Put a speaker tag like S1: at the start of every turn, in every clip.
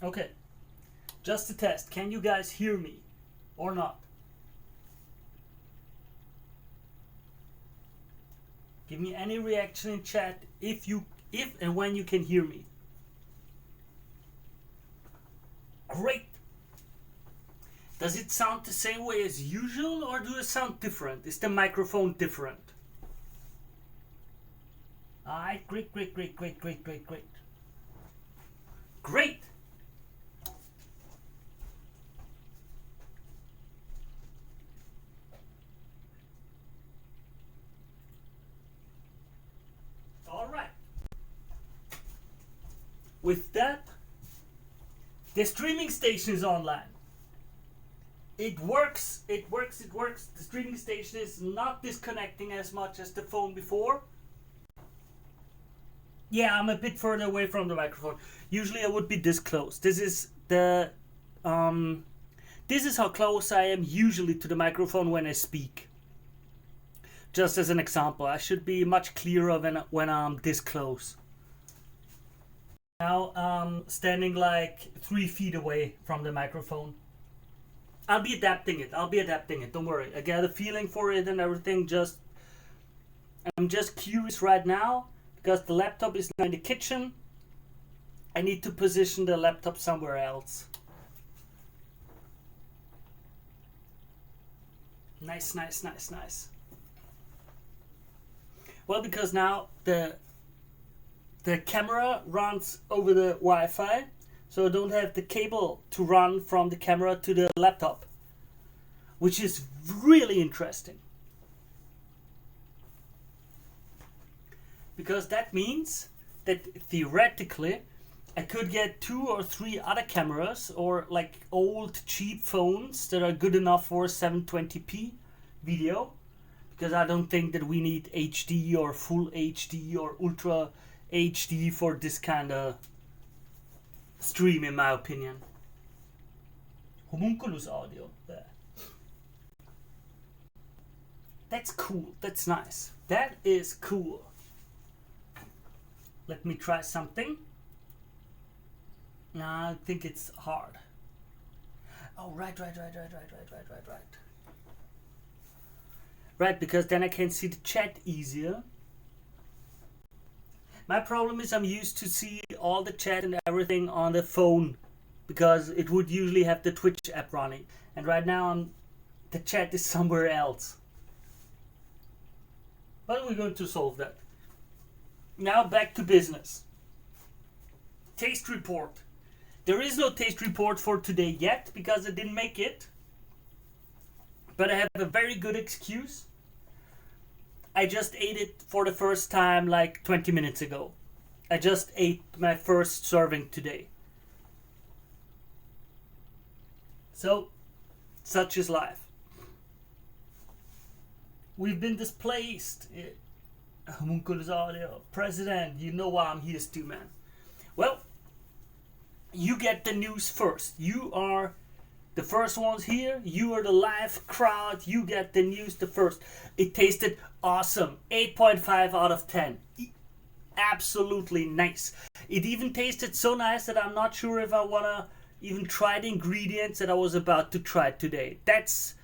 S1: Okay, just a test. Can you guys hear me or not? Give me any reaction in chat if and when you can hear me. Great. Does it sound the same way as usual or do it sound different? Is the microphone different? Alright, great. Great! Alright. With that, the streaming station is online. It works. The streaming station is not disconnecting as much as the phone before. Yeah, I'm a bit further away from the microphone. Usually I would be this close. This is how close I am usually to the microphone when I speak. Just as an example, I should be much clearer when I'm this close. Now I'm standing like 3 feet away from the microphone. I'll be adapting it. Don't worry. I got a feeling for it and everything. I'm just curious right now because the laptop is now in the kitchen. I need to position the laptop somewhere else. Nice. Well, because now the camera runs over the Wi-Fi, so I don't have the cable to run from the camera to the laptop, which is really interesting. Because that means that theoretically I could get 2 or 3 other cameras or like old cheap phones that are good enough for 720p video, because I don't think that we need HD or full HD or ultra HD for this kind of stream, in my opinion. Homunculus audio there. That's cool. That's nice. That is cool. Let me try something. No, I think it's hard. Oh, right. Right, because then I can see the chat easier. My problem is I'm used to see all the chat and everything on the phone, because it would usually have the Twitch app running. And right now the chat is somewhere else. But we're going to solve that. Now back to business. Taste report. There is no taste report for today yet because I didn't make it. But I have a very good excuse. I just ate it for the first time like 20 minutes ago. I just ate my first serving today. So, such is life. We've been displaced. Homunculus audio. President, you know why I'm here, Stu, man. Well, you get the news first. You are the first ones here. You are the live crowd. You get the news the first. It tasted awesome. 8.5 out of 10. Absolutely nice. It even tasted so nice that I'm not sure if I want to even try the ingredients that I was about to try today. That's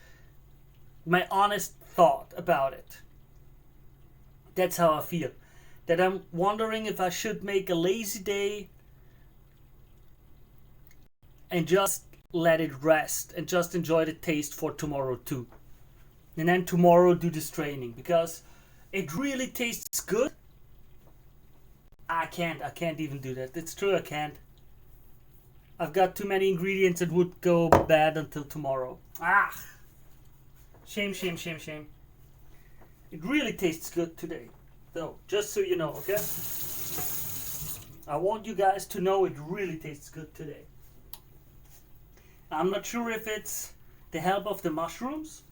S1: my honest thought about it. That's how I feel. That I'm wondering if I should make a lazy day and just let it rest and just enjoy the taste for tomorrow too. And then tomorrow do this training, because it really tastes good. I can't even do that. It's true, I can't. I've got too many ingredients that would go bad until tomorrow. Shame. It really tastes good today. So, just so you know, okay? I want you guys to know it really tastes good today. I'm not sure if it's the help of the mushrooms,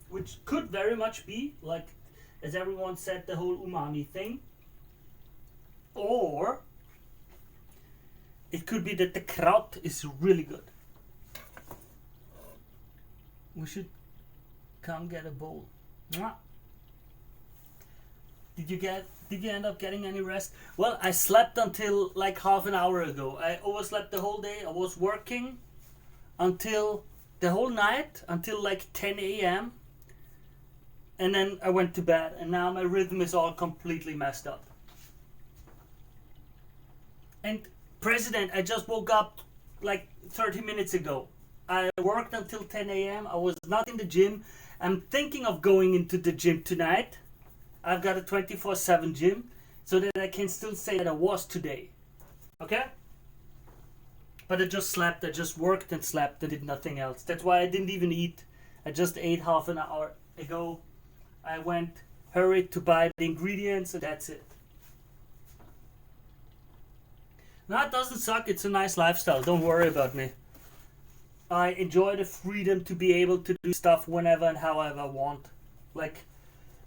S1: which could very much be, like, as everyone said, the whole umami thing. Or it could be that the kraut is really good. We should come get a bowl. Did you end up getting any rest? Well, I slept until like half an hour ago. I overslept the whole day. I was working until the whole night until like 10 a.m. and then I went to bed, and now my rhythm is all completely messed up. And President, I just woke up like 30 minutes ago. I worked until 10 a.m. I was not in the gym. I'm thinking of going into the gym tonight. I've got a 24/7 gym so that I can still say that I was today. Okay? But I just slept. I just worked and slept and did nothing else. That's why I didn't even eat. I just ate half an hour ago. I went, hurried to buy the ingredients, and that's it. No, it doesn't suck. It's a nice lifestyle. Don't worry about me. I enjoy the freedom to be able to do stuff whenever and however I want. Like,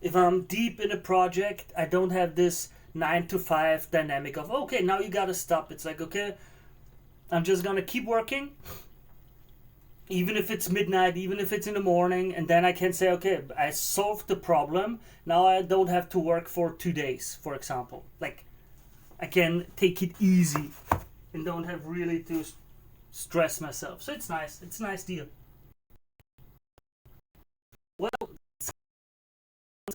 S1: if I'm deep in a project, I don't have this 9 to 5 dynamic of, okay, now you gotta stop. It's like, okay, I'm just gonna keep working, even if it's midnight, even if it's in the morning, and then I can say, okay, I solved the problem. Now I don't have to work for 2 days, for example. Like, I can take it easy and don't have really to stress myself. So it's nice. It's a nice deal. Well, it's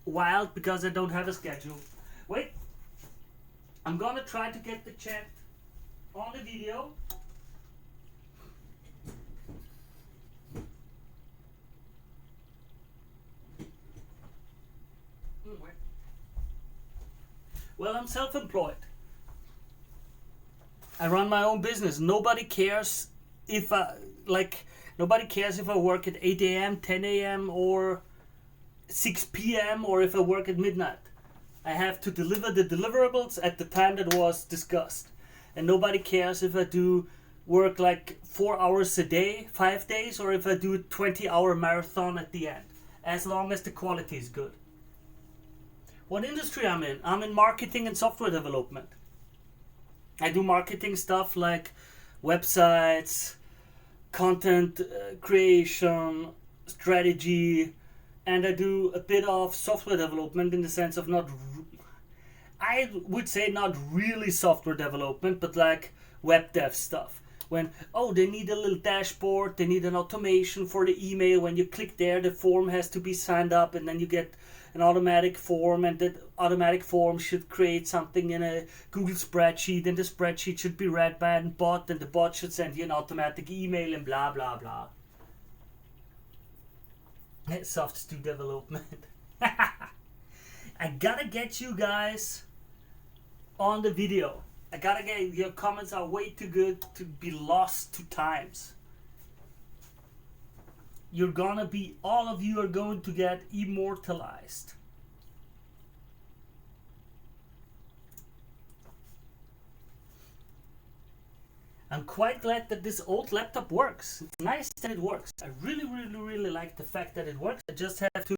S1: wild because I don't have a schedule. Wait, I'm gonna try to get the chat on the video. Well, I'm self-employed. I run my own business. Nobody cares if nobody cares if I work at 8 a.m., 10 a.m. or 6 p.m. or if I work at midnight. I have to deliver the deliverables at the time that was discussed. And nobody cares if I do work like 4 hours a day, 5 days, or if I do a 20-hour marathon at the end, as long as the quality is good. What industry I'm in? I'm in marketing and software development. I do marketing stuff like websites, content creation, strategy, and I do a bit of software development in the sense of I would say not really software development, but like web dev stuff. When, they need a little dashboard, they need an automation for the email. When you click there, the form has to be signed up, and then you get an automatic form, and that automatic form should create something in a Google spreadsheet, and the spreadsheet should be read by a bot, and the bot should send you an automatic email, and blah blah blah. Soft to development. I gotta get you guys on the video. I gotta get your comments are way too good to be lost to times. All of you are going to get immortalized. I'm quite glad that this old laptop works. It's nice that it works. I really, really, really like the fact that it works. I just have to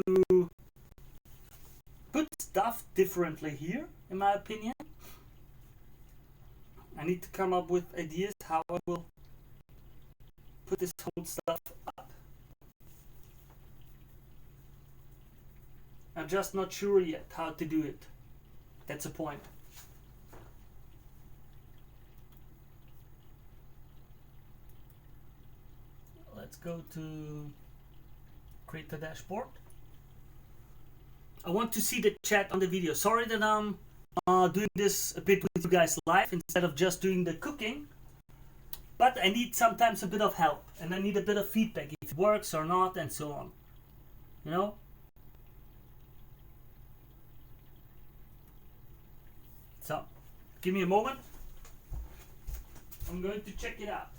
S1: put stuff differently here, in my opinion. I need to come up with ideas how I will put this whole stuff up. I'm just not sure yet how to do it. That's the point. Let's go to create the dashboard. I want to see the chat on the video. Sorry that I'm doing this a bit with you guys live instead of just doing the cooking. But I need sometimes a bit of help, and I need a bit of feedback if it works or not, and so on. You know? So, give me a moment. I'm going to check it out.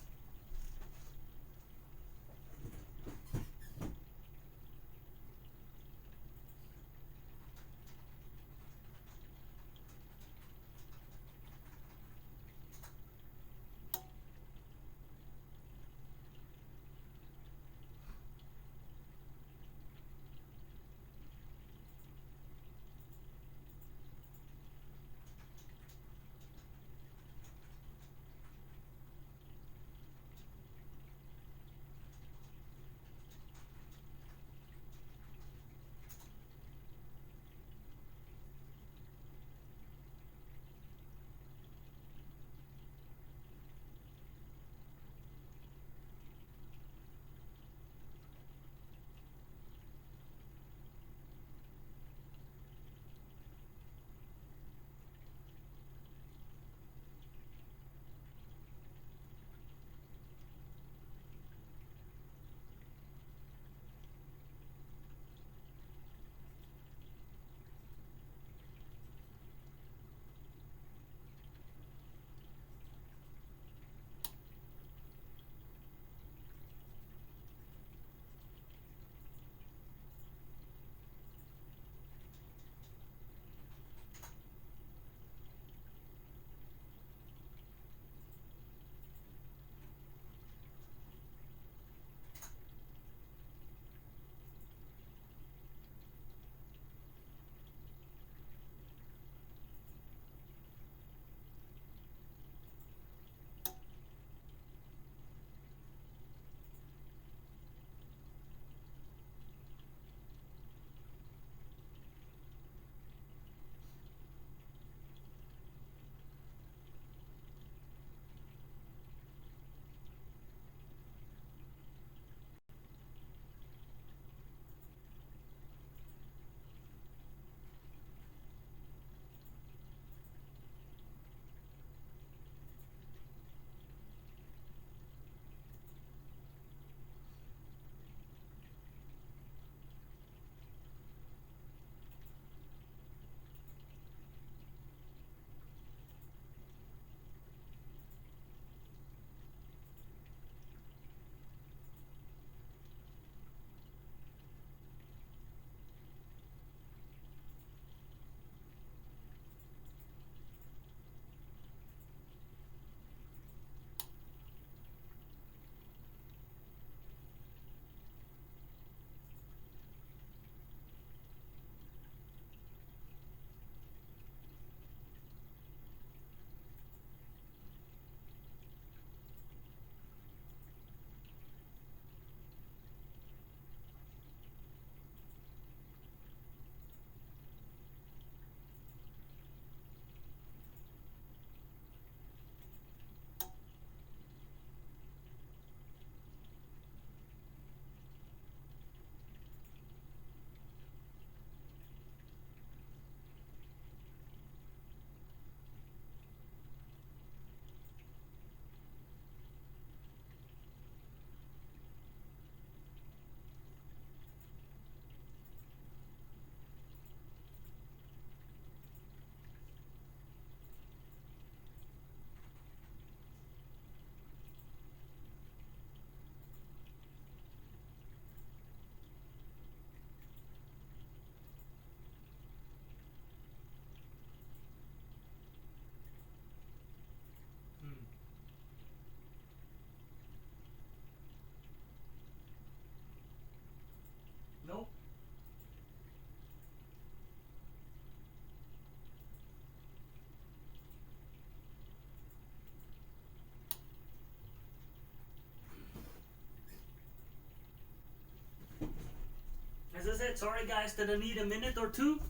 S1: it. Sorry guys that I need a minute or two.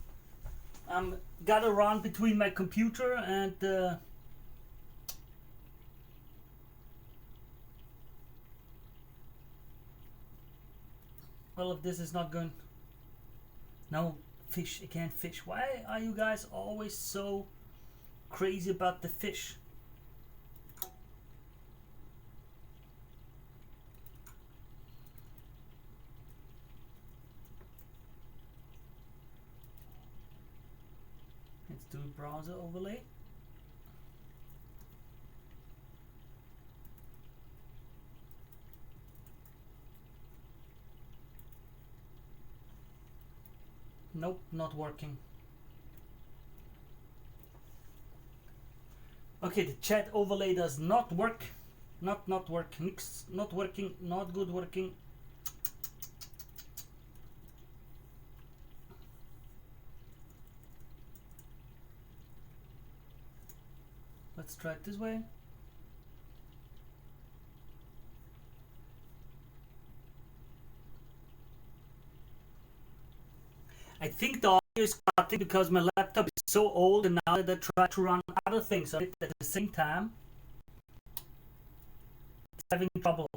S1: I'm gotta run between my computer and well, if this is not going. No, fish. I can't fish. Why are you guys always so crazy about the fish? Let's do a browser overlay. Nope, not working. Okay, the chat overlay does not work. Not work. Mix not working. Not good working. Let's try it this way. I think the audio is cutting because my laptop is so old, and now that I try to run other things on it at the same time, it's having trouble.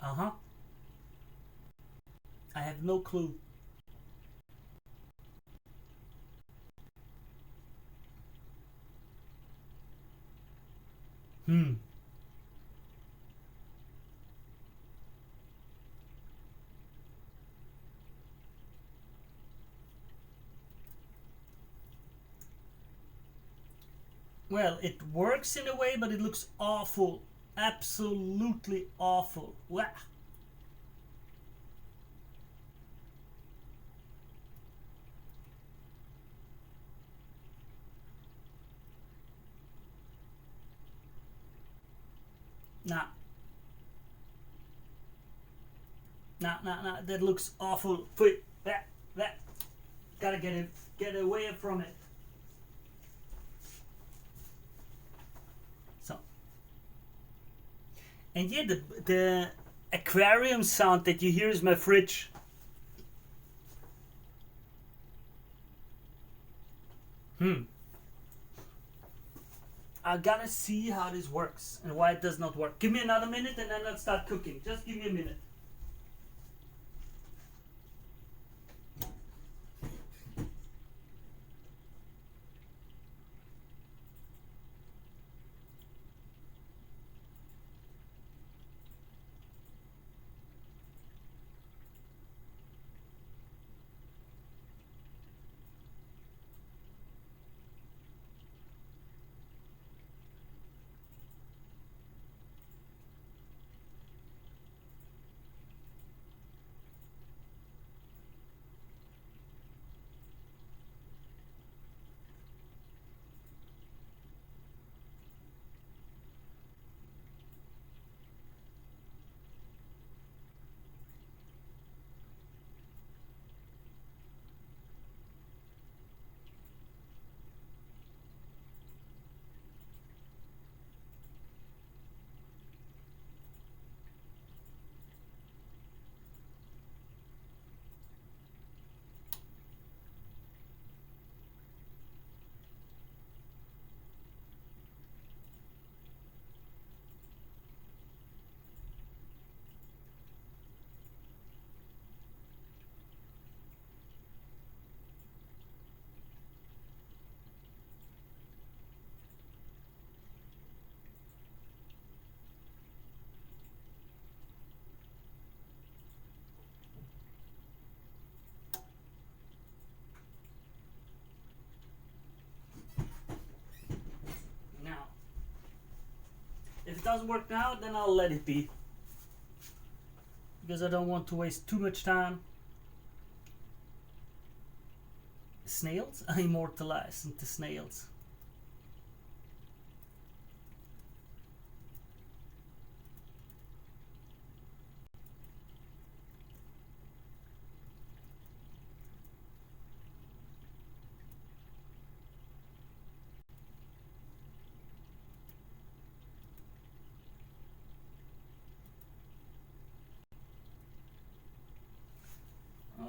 S1: Uh-huh. I have no clue. Well, it works in a way, but it looks awful. Absolutely awful. Wah. Nah. Nah. That looks awful. Wait, that. Gotta get away from it. So. And yeah, the aquarium sound that you hear is my fridge. I gotta see how this works and why it does not work. Give me another minute and then I'll start cooking. Just give me a minute. doesn't work now, then I'll let it be. Because I don't want to waste too much time. Snails? I immortalized into snails.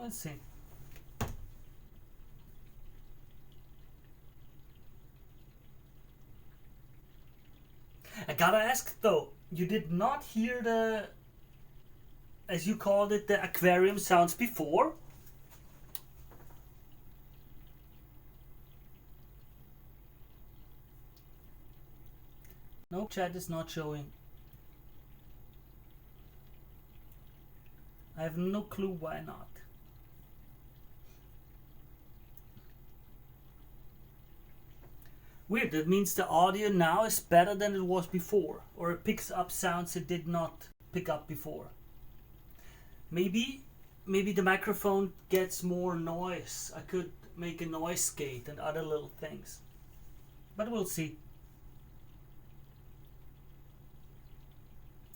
S1: Let's see. I gotta ask though, you did not hear the, as you called it, the aquarium sounds before? No, chat is not showing. I have no clue why not. Weird, that means the audio now is better than it was before, or it picks up sounds it did not pick up before. Maybe the microphone gets more noise. I could make a noise gate and other little things, but we'll see.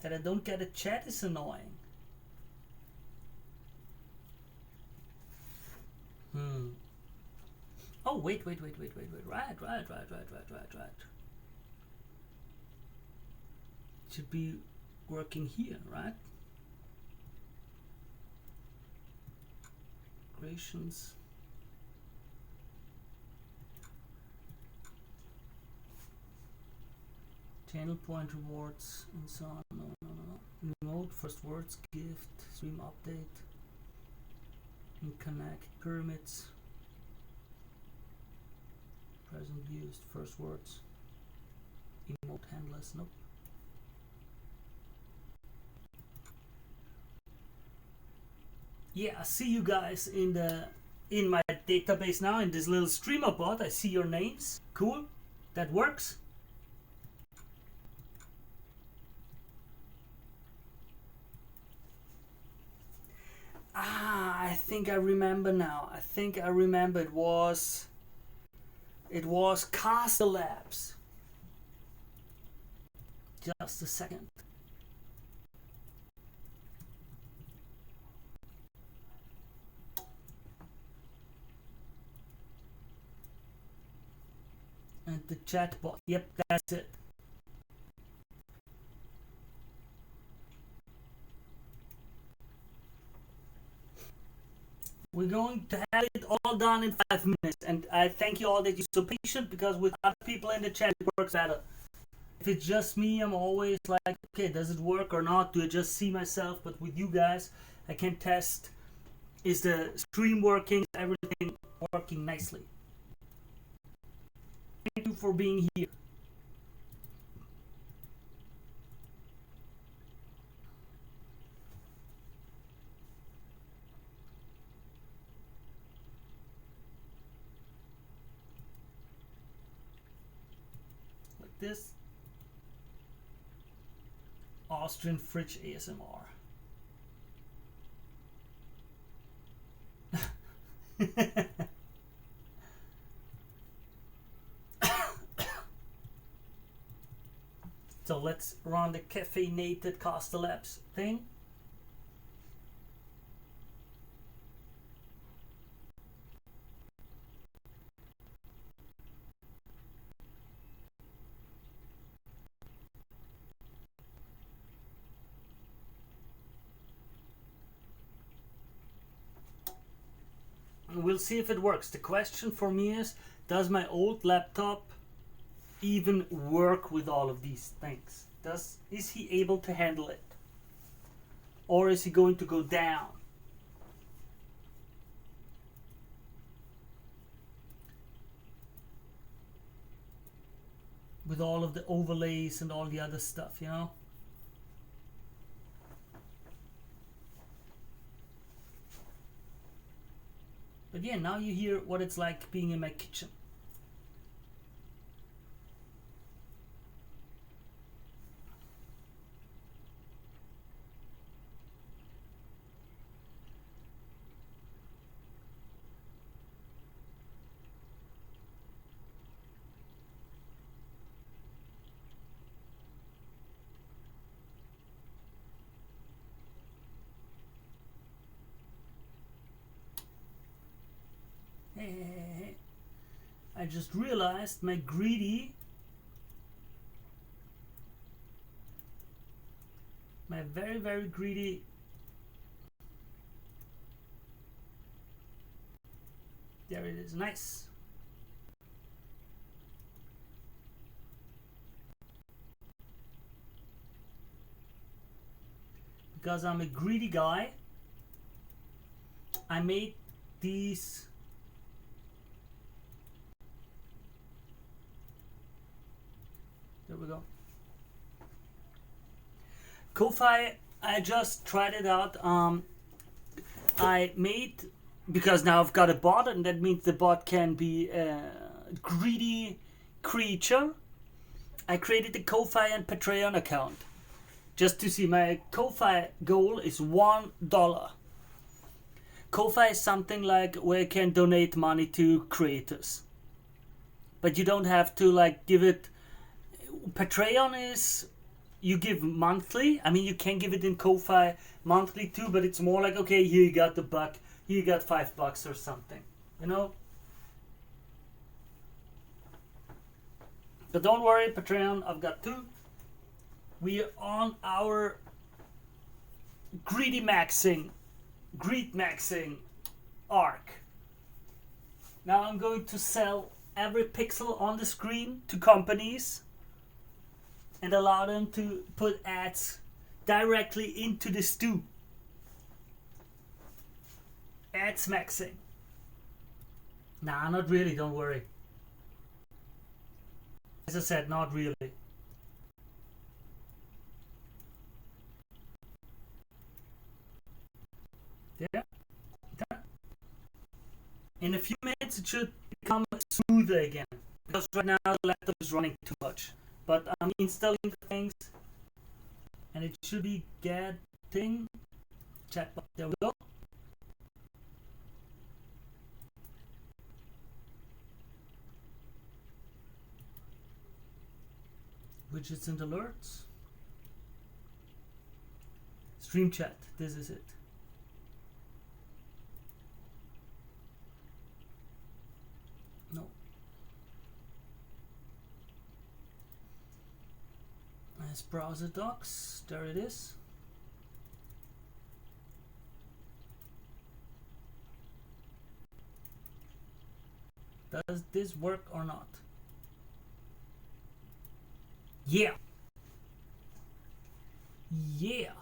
S1: That I don't get a chat is annoying. Oh, wait. Right. Should be working here, right? Creations. Channel point rewards and so on. No. Remote, first words, gift, stream update, and connect, pyramids. Present used, first words, emote handlers, nope. Yeah, I see you guys in my database now, in this little streamer bot. I see your names. Cool, that works. I think I remember now. It was Caster Labs. Just a second. And the chatbot. Yep, that's it. We're going to have it all done in 5 minutes, and I thank you all that you're so patient, because with other people in the chat it works better. If it's just me, I'm always like, okay, does it work or not? Do I just see myself? But with you guys, I can test, is the stream working, is everything working nicely? Thank you for being here. This Austrian fridge ASMR. So let's run the caffeinated Caster Labs thing. We'll see if it works. The question for me is, does my old laptop even work with all of these things? Is he able to handle it? Or is he going to go down? With all of the overlays and all the other stuff, you know? But yeah, now you hear what it's like being in my kitchen. hey. I just realized my greedy, my very, very greedy there it is, nice. Because I'm a greedy guy, I made these there we go. Ko-Fi, I just tried it out. I made, because now I've got a bot, and that means the bot can be a greedy creature. I created a Ko-Fi and Patreon account just to see. My Ko-Fi goal is $1. Ko-Fi is something like where you can donate money to creators, but you don't have to like give it. Patreon is you give monthly. I mean, you can give it in Ko-Fi monthly too, but it's more like, okay, here you got the buck, here you got $5 or something, you know. But don't worry, Patreon, I've got 2. We are on our greed maxing arc. Now I'm going to sell every pixel on the screen to companies and allow them to put ads directly into the stew. Ads maxing. Nah, not really, don't worry. As I said, not really. Yeah. In a few minutes it should become smoother again, because right now the laptop is running too much. But I'm installing the things and it should be getting chatbot. There we go. Widgets and alerts. Stream chat, this is it. No. Nice browser docs, there it is. Does this work or not? Yeah. Yeah.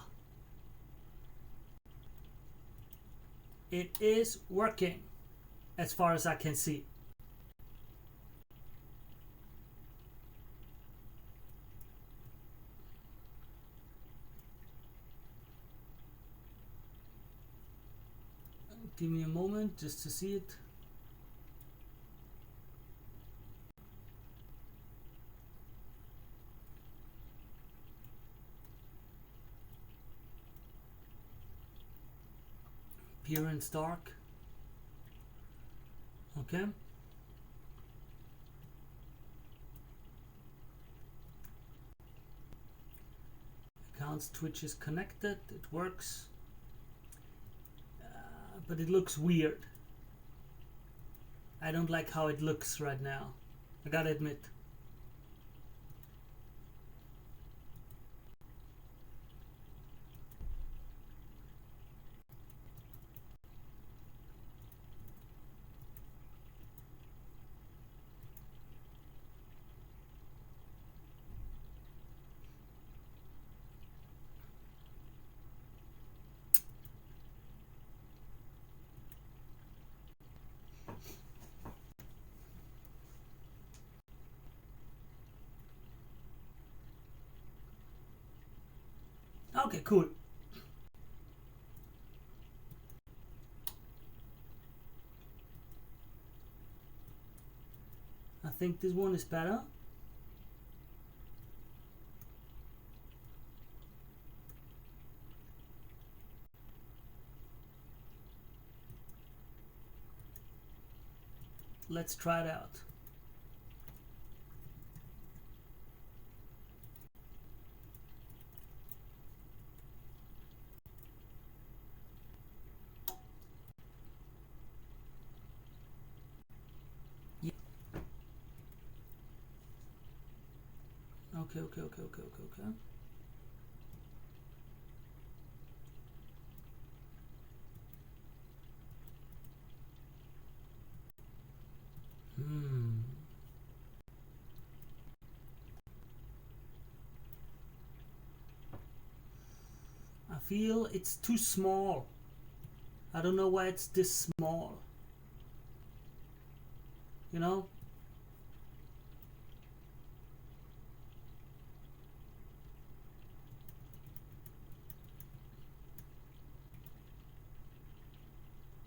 S1: It is working as far as I can see. Give me a moment just to see it. Appearance dark. Okay. Accounts Twitch is connected. It works. But it looks weird. I don't like how it looks right now. I gotta admit. Okay, cool. I think this one is better. Let's try it out. Okay. I feel it's too small. I don't know why it's this small. You know?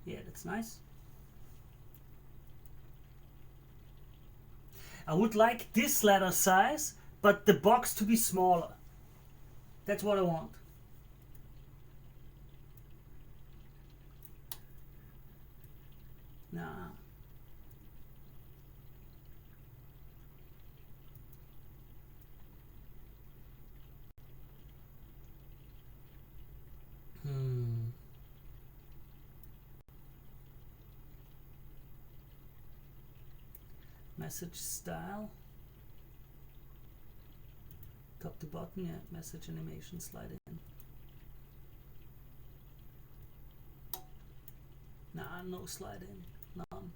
S1: Yeah, that's nice. I would like this letter size, but the box to be smaller. That's what I want. Nah. Message style. Top to bottom, yeah. Message animation, slide in. Nah, no slide in. None.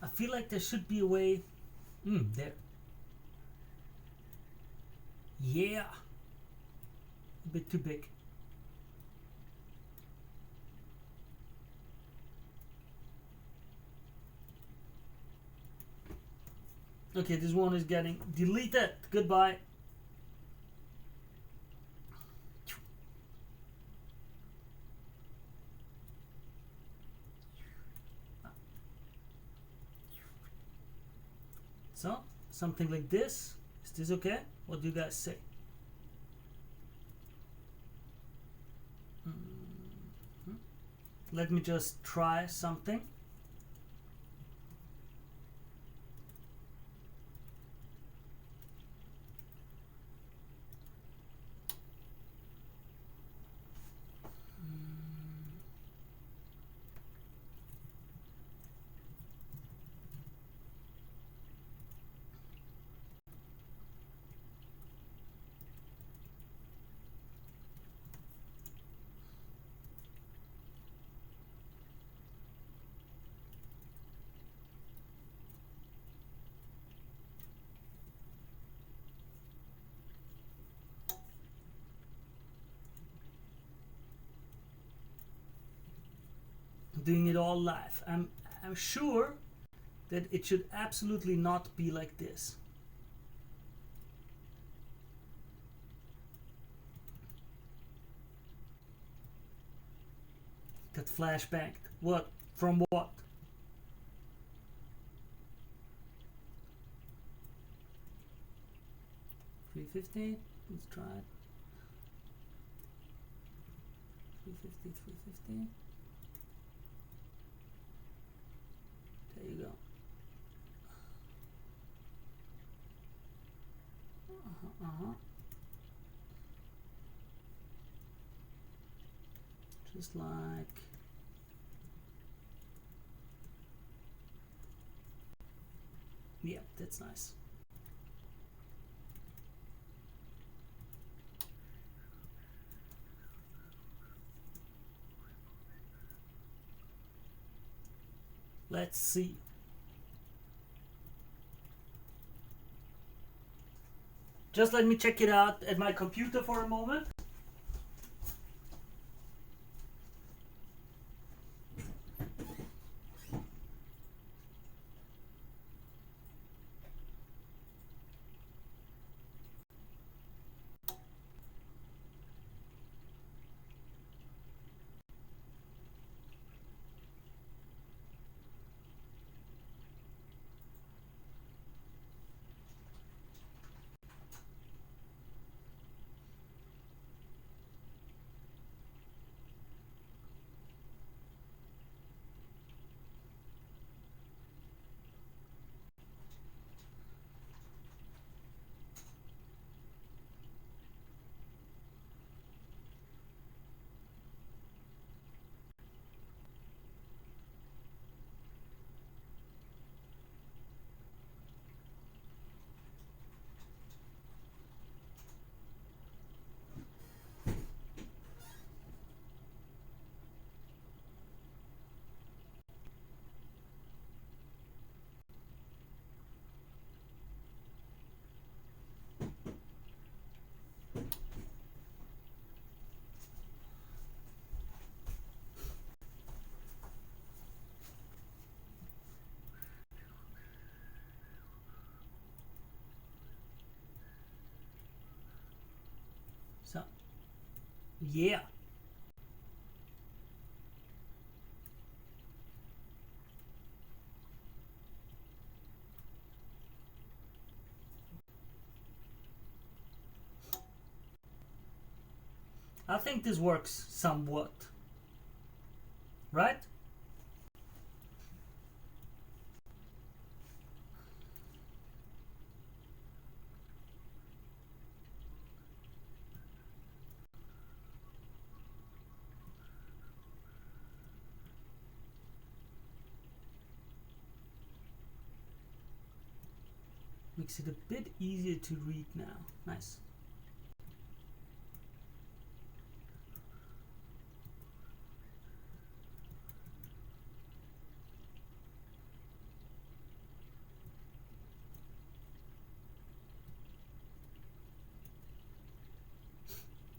S1: I feel like there should be a way. There. Yeah. A bit too big. Okay, this one is getting deleted. Goodbye. So, something like this. Is this okay? What do you guys say? Let me just try something. Doing it all live. I'm sure that it should absolutely not be like this. Got flashbanged. What? From what? $350. Let's try it. $350. There you go. Just like yeah, that's nice. Let's see. Just let me check it out at my computer for a moment. Yeah. I think this works somewhat. Right? Makes it a bit easier to read now. Nice.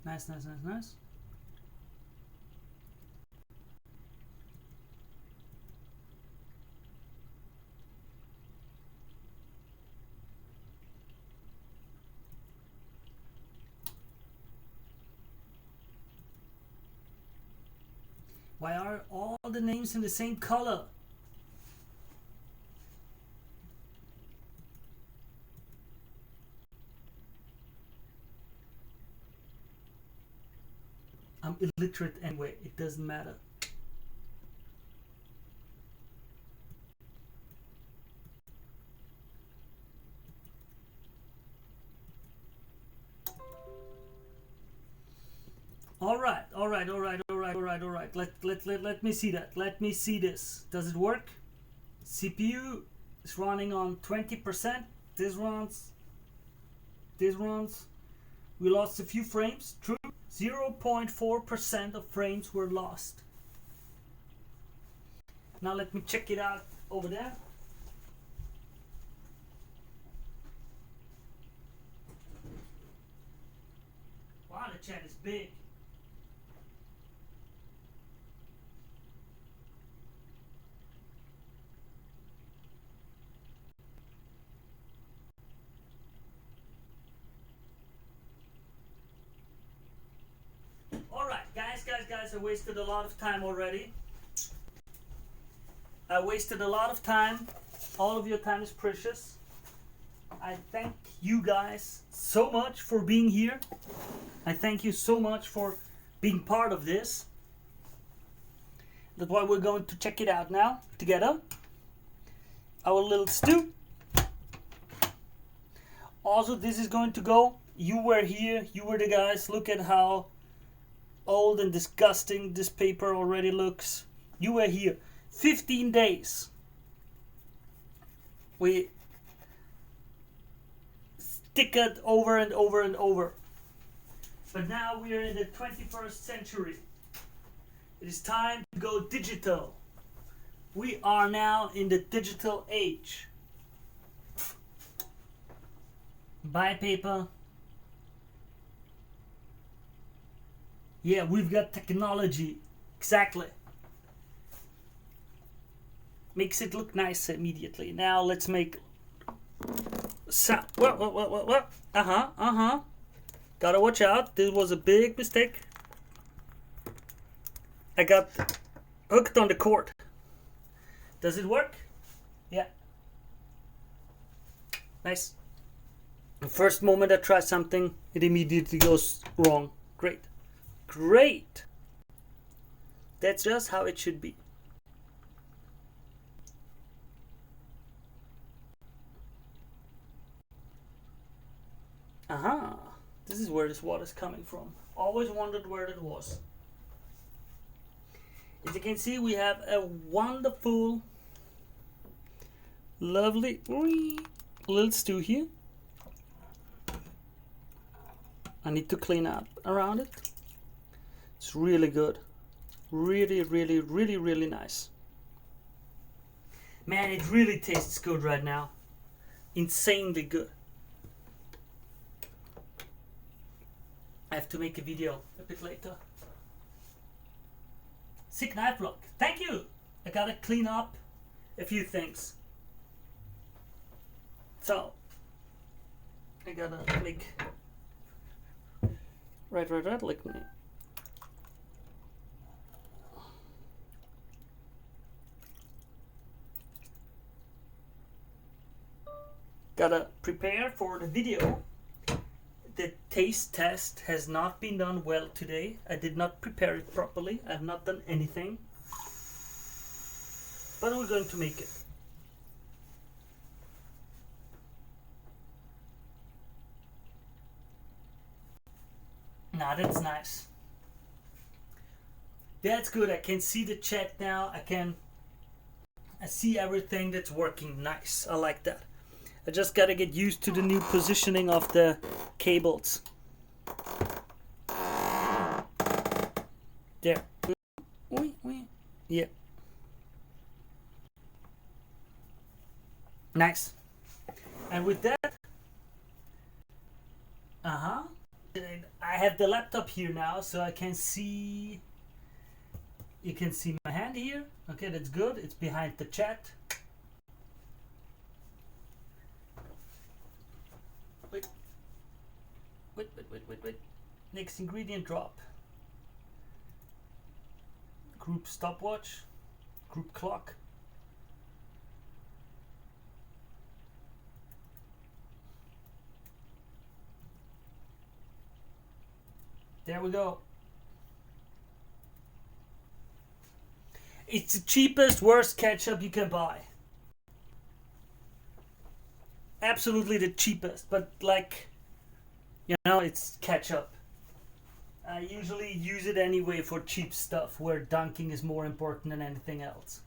S1: Nice, nice, nice, nice. Why are all the names in the same color? I'm illiterate anyway, it doesn't matter. Alright, alright, alright, alright, alright, alright. Let me see that. Let me see this. Does it work? CPU is running on 20%. This runs. We lost a few frames. True. 0.4% of frames were lost. Now let me check it out over there. Wow, the chat is big. Guys, I wasted a lot of time already. I wasted a lot of time. All of your time is precious. I thank you guys so much for being here. I thank you so much for being part of this. That's why we're going to check it out now together. Our little stew. Also, this is going to go. You were here. You were the guys. Look at how old and disgusting this paper already looks. You were here 15 days. We stick it over and over and over. But now we are in the 21st century. It is time to go digital. We are now in the digital age. Buy paper. Yeah, we've got technology. Exactly. Makes it look nice immediately. Now let's make sound. What? Gotta watch out. This was a big mistake. I got hooked on the cord. Does it work? Yeah. Nice. The first moment I try something, it immediately goes wrong. Great. Great. That's just how it should be. Aha. This is where this water is coming from. Always wondered where it was. As you can see, we have a wonderful, lovely little stew here. I need to clean up around it. It's really good. Really nice. Man, it really tastes good right now. Insanely good. I have to make a video a bit later. Sick knife look. Thank you. I gotta clean up a few things. So I gotta make right like me. Gotta prepare for the video. The taste test has not been done well today. I did not prepare it properly. I have not done anything. But we're going to make it. Now that's nice. That's good. I can see the chat now. I see everything that's working nice. I like that. I just gotta get used to the new positioning of the cables. There. Yeah. Nice. And with that, I have the laptop here now, so I can see. You can see my hand here. Okay, that's good. It's behind the chat. Wait. Next ingredient drop. Group stopwatch. Group clock. There we go. It's the cheapest, worst ketchup you can buy. Absolutely the cheapest, but like, you know, it's ketchup. I usually use it anyway for cheap stuff where dunking is more important than anything else.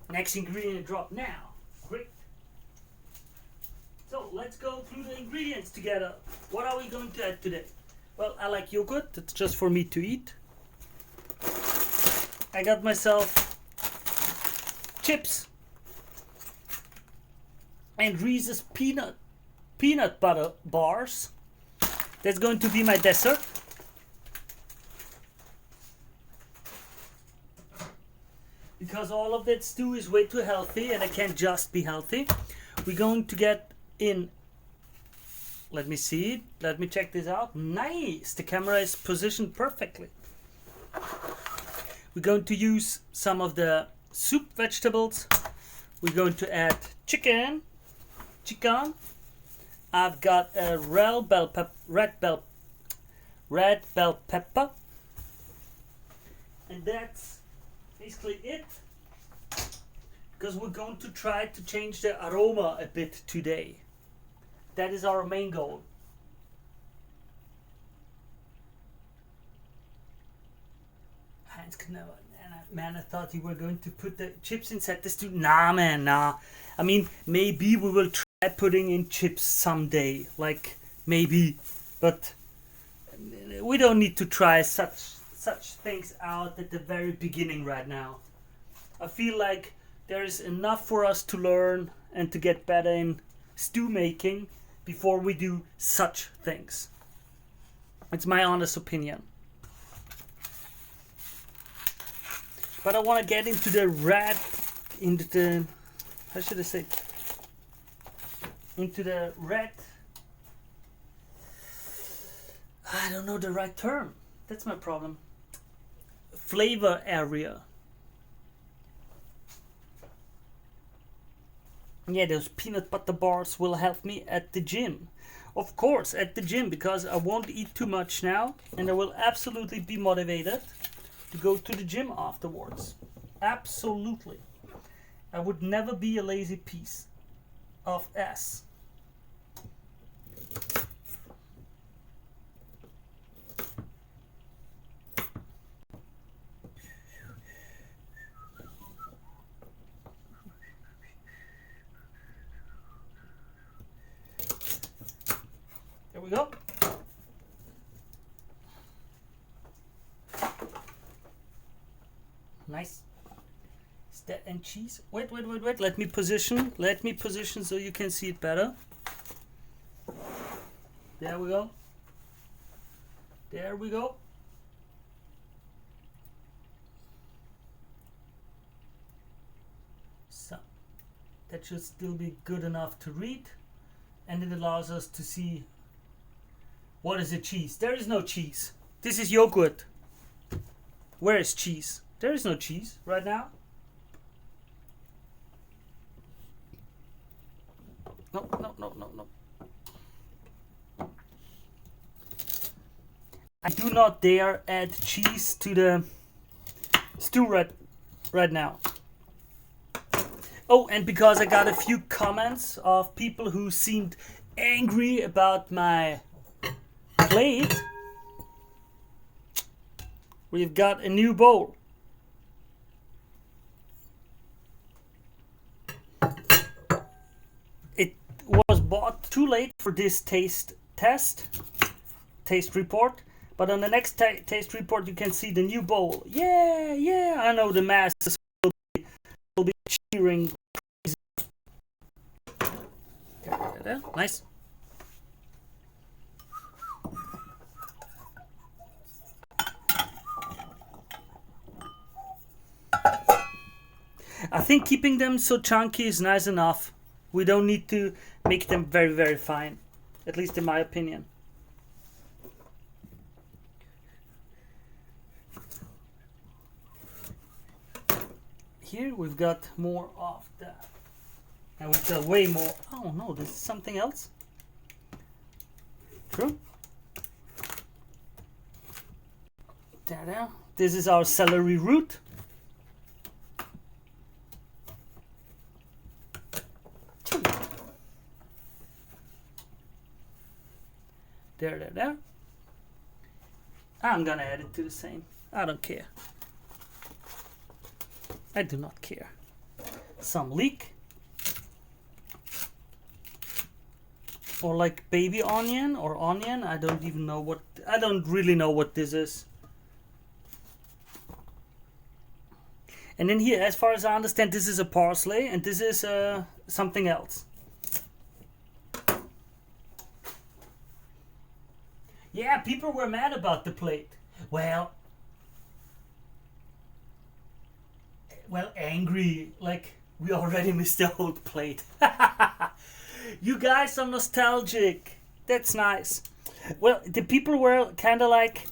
S1: Next ingredient drop now. Great. So let's go through the ingredients together. What are we going to add today? Well, I like yogurt. It's just for me to eat. I got myself chips and Reese's peanut butter bars. That's going to be my dessert. Because all of that stew is way too healthy and I can't just be healthy. We're going to get in. Let me see it. Let me check this out. Nice. The camera is positioned perfectly. We're going to use some of the soup vegetables. We're going to add chicken. I've got a red bell pepper. And that's basically it. Because we're going to try to change the aroma a bit today. That is our main goal. Man, I thought you were going to put the chips inside the stew. Nah, man, nah. I mean, maybe we will try putting in chips someday. Like, maybe. But we don't need to try such things out at the very beginning right now. I feel like there is enough for us to learn and to get better in stew making before we do such things. It's my honest opinion. But I want to get into the how should I say? Into the red, I don't know the right term. That's my problem. Flavor area. Yeah, those peanut butter bars will help me at the gym. Of course, at the gym, because I won't eat too much now and I will absolutely be motivated to go to the gym afterwards. Absolutely. I would never be a lazy piece of ass. There we go. Nice. Is that and cheese? Wait. Let me position so you can see it better. There we go. There we go. So that should still be good enough to read, and it allows us to see what is the cheese. There is no cheese. This is yogurt. Where is cheese? There is no cheese right now. No, no, no, no, no. I do not dare add cheese to the stew right now. Oh, and because I got a few comments of people who seemed angry about my plate, we've got a new bowl. It was bought too late for this taste report, but on the next taste report you can see the new bowl. Yeah, yeah, I know the masses will be cheering. Nice. I think keeping them so chunky is nice enough. We don't need to make them very, very fine. At least in my opinion. Here we've got more of that. And we've got way more. Oh no, this is something else. True. There. This is our celery root. There. I'm gonna add it to the same. I don't care. I do not care. Some leek. Or like baby onion or onion. I don't even know what. I don't really know what this is. And then here, as far as I understand, this is a parsley and this is something else. Yeah, people were mad about the plate. Well, angry. Like, we already missed the old plate. You guys are nostalgic. That's nice. Well, the people were kind of like,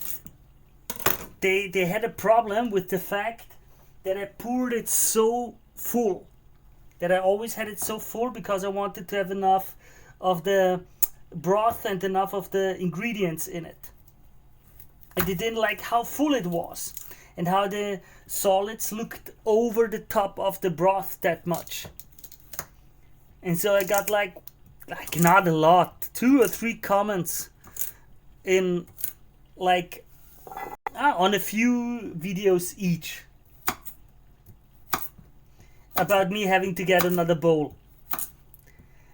S1: they had a problem with the fact that I poured it so full. That I always had it so full because I wanted to have enough of the broth and enough of the ingredients in it. And they didn't like how full it was and how the solids looked over the top of the broth that much. And so I got like not a lot, 2 or 3 comments in like on a few videos each about me having to get another bowl.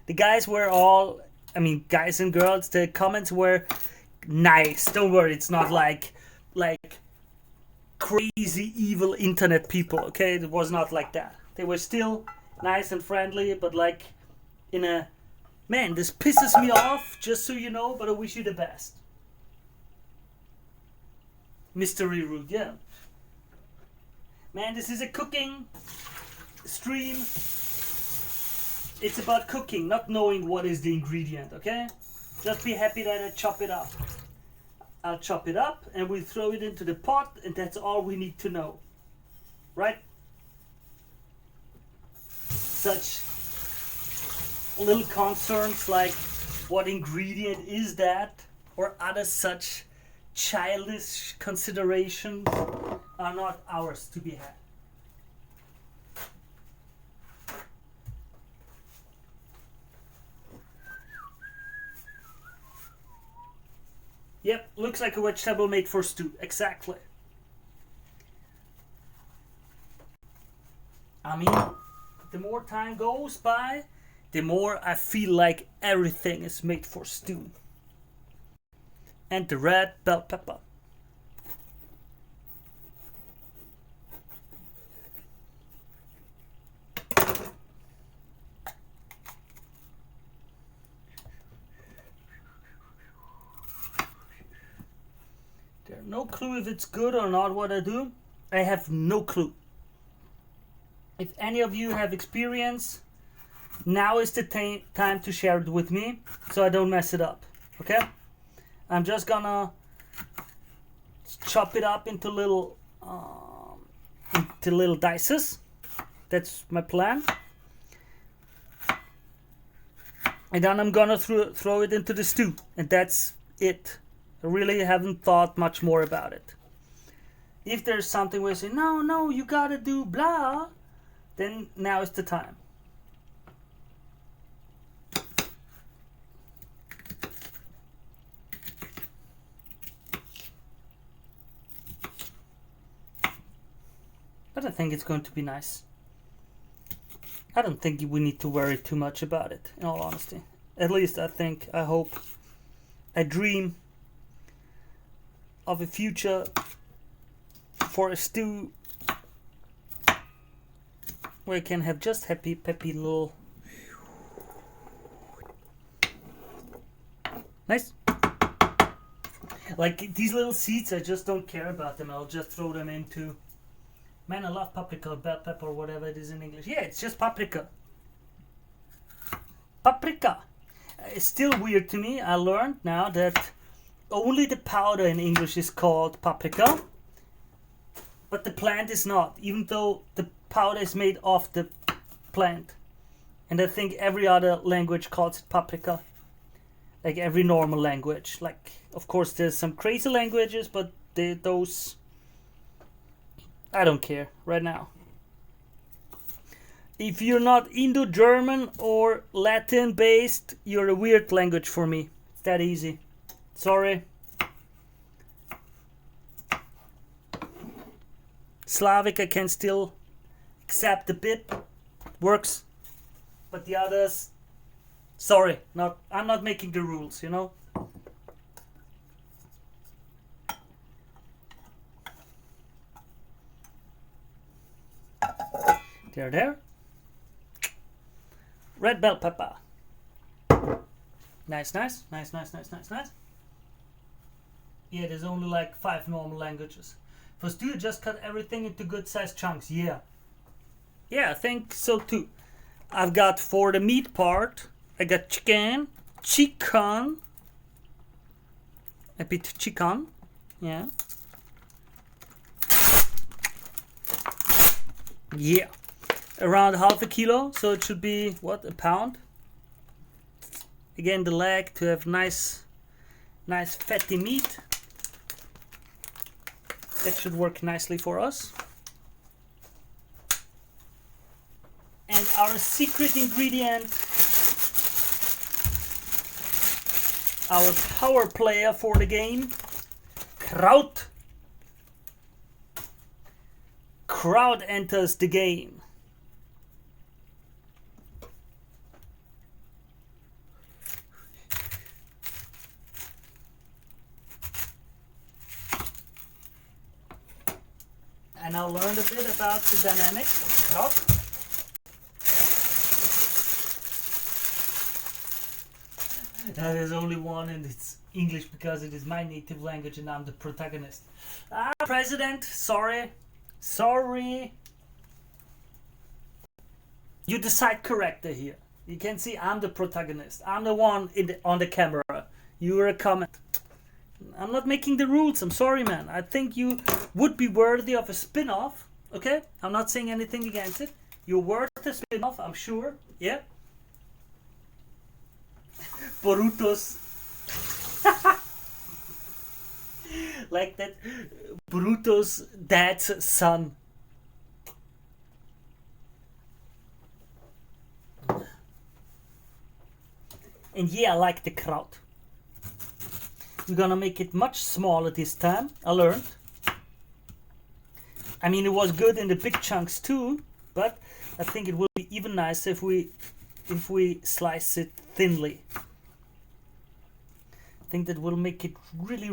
S1: The guys were all, I mean, guys and girls, the comments were nice. Don't worry, it's not like crazy evil internet people, okay? It was not like that. They were still nice and friendly, but like in a, man, this pisses me off, just so you know, but I wish you the best. Mystery root, yeah. Man, this is a cooking stream. It's about cooking, not knowing what is the ingredient, okay? Just be happy that I chop it up. I'll chop it up and we throw it into the pot and that's all we need to know. Right? Such little concerns like what ingredient is that or other such childish considerations are not ours to be had. Yep, looks like a vegetable made for stew. Exactly. I mean, the more time goes by, the more I feel like everything is made for stew. And the red bell pepper. No clue if it's good or not what I do. I have no clue. If any of you have experience, now is the time to share it with me so I don't mess it up. Okay? I'm just gonna chop it up into little dices. That's my plan. and then I'm gonna throw it into the stew, and that's it. I really haven't thought much more about it. If there's something where you say, no, you gotta do blah, then now is the time. But I think it's going to be nice. I don't think we need to worry too much about it, in all honesty. At least I hope, I dream of a future for a stew where you can have just happy, peppy little... Nice. Like these little seeds, I just don't care about them. I'll just throw them into... Man, I love paprika, bell pepper, whatever it is in English. Yeah, it's just paprika. Paprika. It's still weird to me. I learned now that only the powder in English is called paprika, but the plant is not, even though the powder is made of the plant. And I think every other language calls it paprika. Like every normal language. Like, of course, there's some crazy languages, but those... I don't care right now. If you're not Indo-German or Latin based, you're a weird language for me. It's that easy. Sorry. Slavic I can still accept a bit. Works. But the others, sorry, I'm not making the rules, you know? There. Red bell pepper. Nice. Yeah, there's only like 5 normal languages. For stew, just cut everything into good sized chunks. Yeah, I think so too. I've got, for the meat part, I got chicken, a bit chicken, yeah. Yeah. Around half a kilo, so it should be, what, a pound? Again, the leg to have nice fatty meat. That should work nicely for us. And our secret ingredient, our power player for the game, kraut. Kraut enters the game. I now learned a bit about the dynamics of kraut. Now there's only one, and it's English because it is my native language and I'm the protagonist. President, sorry. You the side character here. You can see I'm the protagonist. I'm the one on the camera. You're a comment. I'm not making the rules. I'm sorry, man. I think you would be worthy of a spin-off. Okay? I'm not saying anything against it. You're worth a spin-off, I'm sure. Yeah? Boruto's. Like that. Boruto's dad's son. And yeah, I like the kraut. We're gonna make it much smaller this time, I learned. I mean, it was good in the big chunks too, but I think it will be even nicer if we slice it thinly. I think that will make it really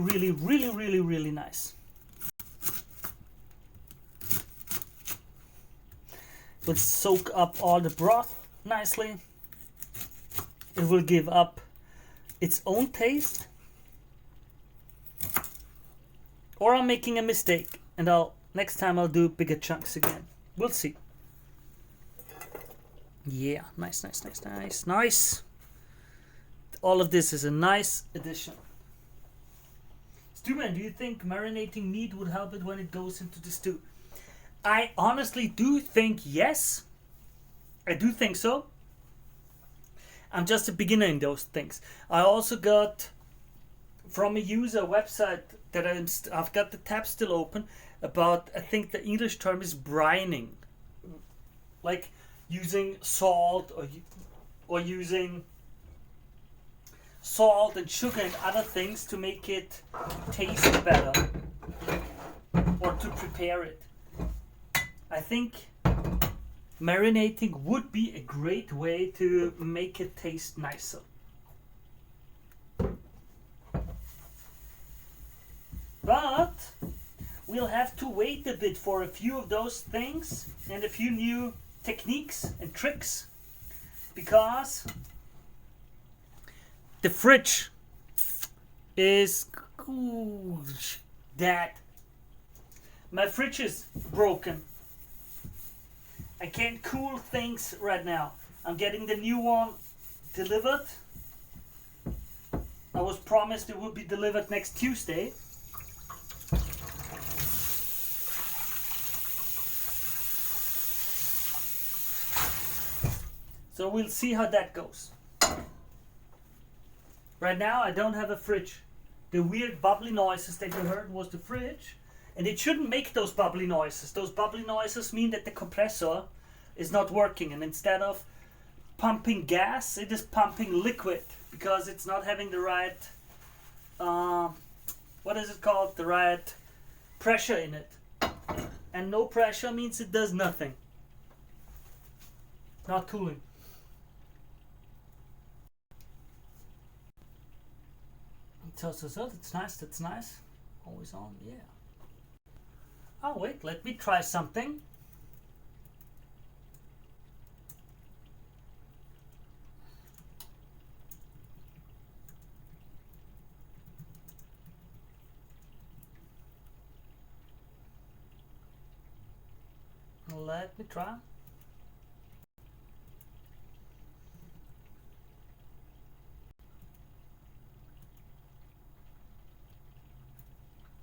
S1: nice. Will soak up all the broth nicely. It will give up its own taste. Or I'm making a mistake and next time I'll do bigger chunks again. We'll see. Yeah, nice. All of this is a nice addition. Stewman, do you think marinating meat would help it when it goes into the stew? I honestly do think yes. I do think so. I'm just a beginner in those things. I also got from a user website that I've got the tab still open about, I think the English term is brining, like using salt or using salt and sugar and other things to make it taste better or to prepare it. I think marinating would be a great way to make it taste nicer. But we'll have to wait a bit for a few of those things and a few new techniques and tricks, because the fridge is that my fridge is broken. I can't cool things right now. I'm getting the new one delivered. I was promised it would be delivered next Tuesday. So we'll see how that goes. Right now I don't have a fridge. The weird bubbly noises that you heard was the fridge. And it shouldn't make those bubbly noises. Those bubbly noises mean that the compressor is not working. And instead of pumping gas, it is pumping liquid. Because it's not having the right, what is it called? The right pressure in it. And no pressure means it does nothing. Not cooling. So, that's nice, that's nice. Always on, yeah. Oh wait, let me try something. Let me try.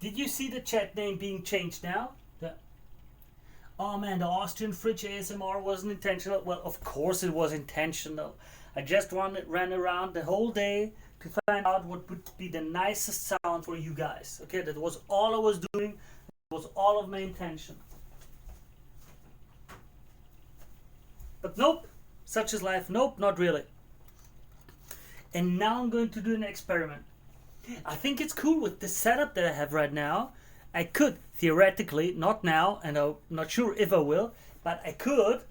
S1: Did you see the chat name being changed now? Oh man, the Austrian fridge ASMR wasn't intentional. Well, of course it was intentional. I just ran around the whole day to find out what would be the nicest sound for you guys. Okay, that was all I was doing. That was all of my intention. But nope, such is life. Nope, not really. And now I'm going to do an experiment. I think it's cool with the setup that I have right now. I could theoretically, not now, and I'm not sure if I will, but I could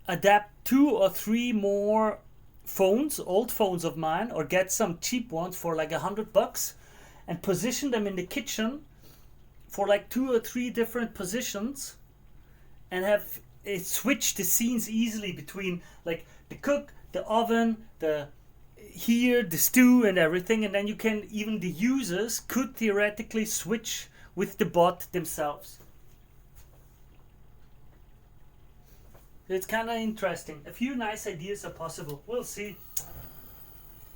S1: adapt 2 or 3 more phones, old phones of mine, or get some cheap ones for like $100 and position them in the kitchen for like 2 or 3 different positions and have it switch the scenes easily between like the cook, the oven, the stew and everything, and then you can, even the users could theoretically switch with the bot themselves. It's kind of interesting. A few nice ideas are possible. We'll see.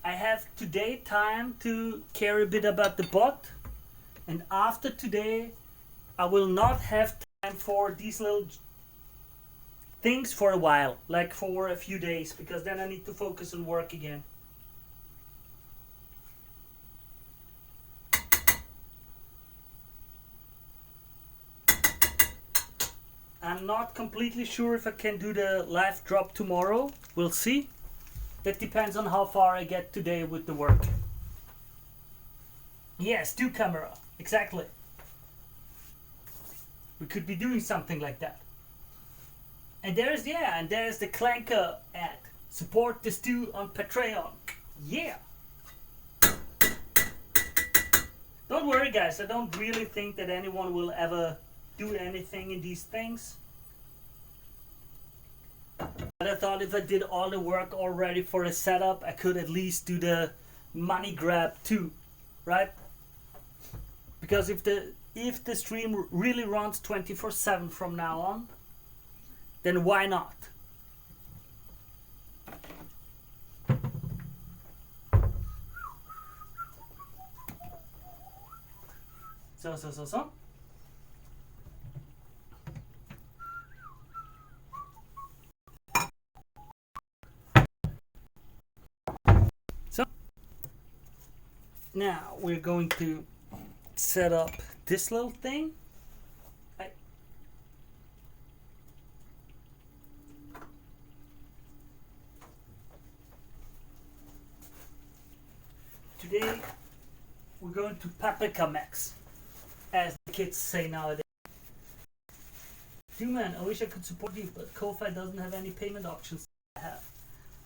S1: I have today time to care a bit about the bot, and after today I will not have time for these little things for a while, like for a few days, because then I need to focus on work again. I'm not completely sure if I can do the live drop tomorrow. We'll see. That depends on how far I get today with the work. Yes, do camera. Exactly. We could be doing something like that. And there's the Clanker ad. Support the stew on Patreon. Yeah. Don't worry guys, I don't really think that anyone will ever do anything in these things. But I thought if I did all the work already for a setup, I could at least do the money grab too, right? Because if the stream really runs 24/7 from now on, then why not? So. Now we're going to set up this little thing. Today we're going to paprika mix, as the kids say nowadays. Dude man, I wish I could support you, but Ko-Fi doesn't have any payment options I have.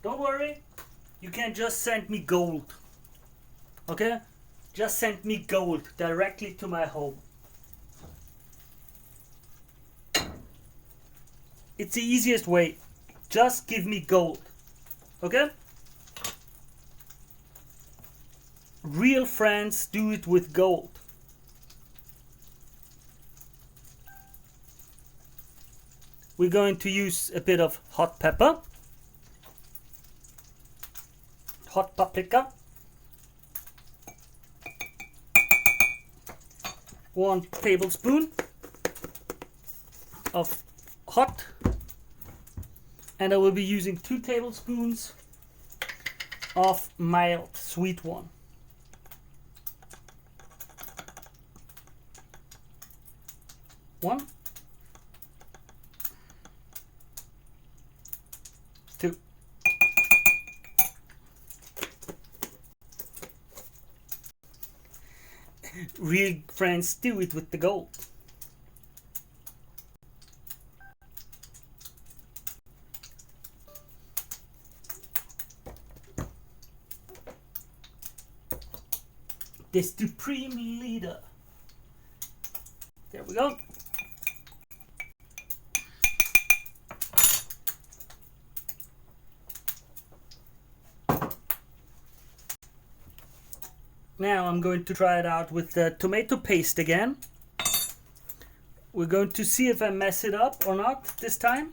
S1: Don't worry, you can just send me gold. Okay? Just send me gold directly to my home. It's the easiest way. Just give me gold. Okay? Real friends do it with gold. We're going to use a bit of hot pepper. Hot paprika. 1 tablespoon of hot, and I will be using 2 tablespoons of mild sweet one. One, 2. Real friends do it with the gold. The supreme leader. There we go. Now I'm going to try it out with the tomato paste again. We're going to see if I mess it up or not this time.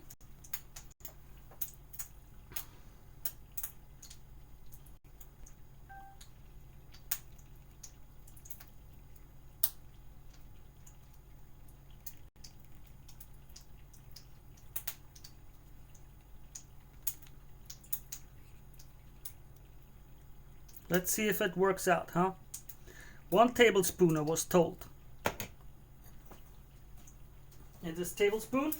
S1: Let's see if it works out, huh? 1 tablespoon, I was told. And this tablespoon,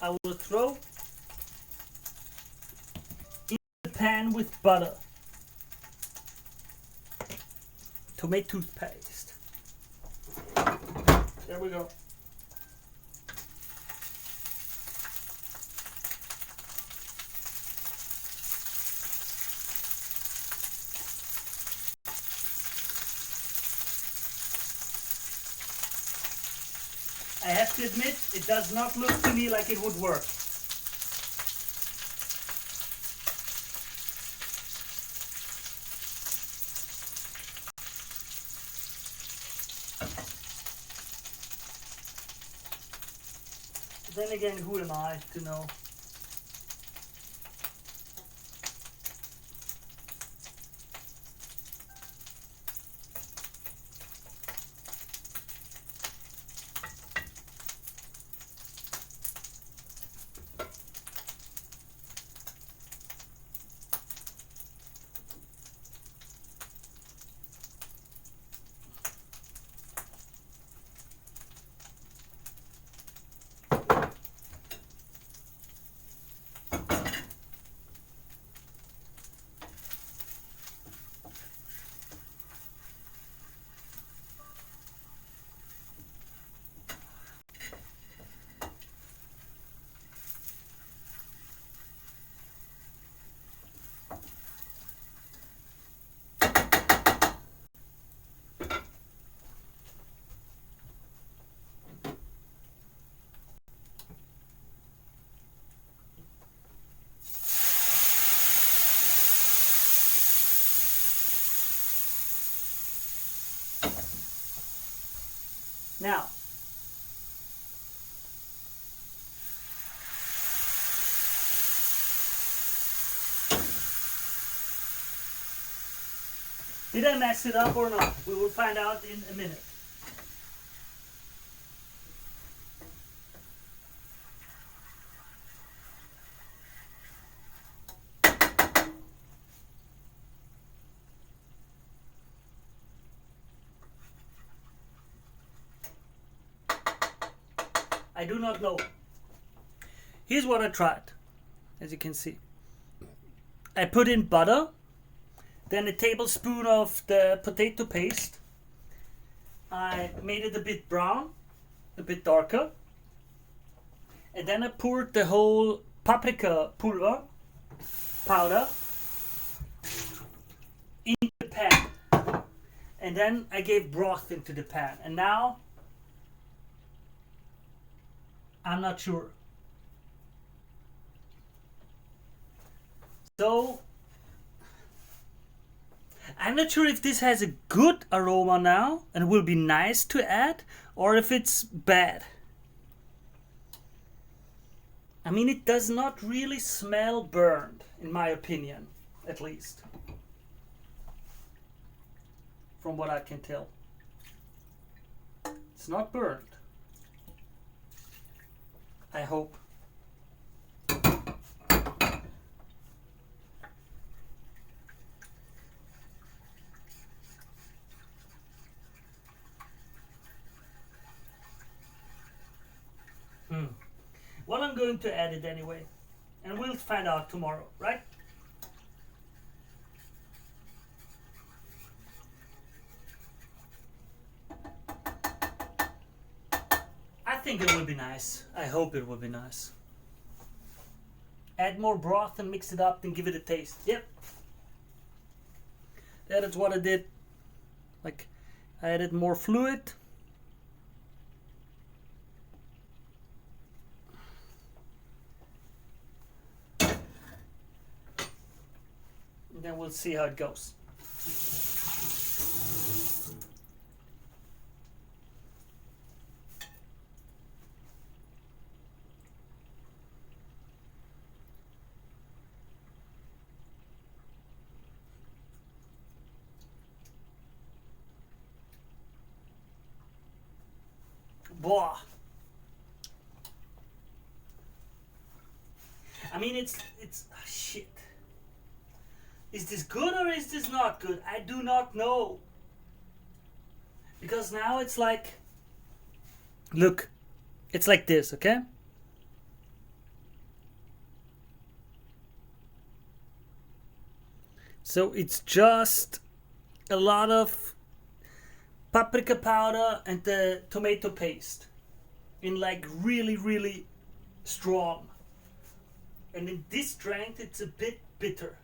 S1: I will throw in the pan with butter. Tomato paste. There we go. I have to admit, it does not look to me like it would work. Then again, who am I to know? Now, did I mess it up or not? We will find out in a minute. I do not know. Here's what I tried. As you can see, I put in butter, then a tablespoon of the potato paste. I made it a bit brown, a bit darker, and then I poured the whole paprika powder into the pan, and then I gave broth into the pan, and now I'm not sure. So I'm not sure if this has a good aroma now and will be nice to add, or if it's bad. I mean, it does not really smell burned, in my opinion, at least. From what I can tell. It's not burned. I hope. Well, I'm going to add it anyway, and we'll find out tomorrow, right? I think it will be nice. I hope it will be nice. Add more broth and mix it up and give it a taste. Yep. That's what I did. Like, I added more fluid. Then we'll see how it goes. Boah. I mean, it's shit. Is this good or is this not good? I do not know. Because now it's like, look, it's like this, okay? So it's just a lot of paprika powder and the tomato paste in like really, really strong. And in this strength, it's a bit bitter.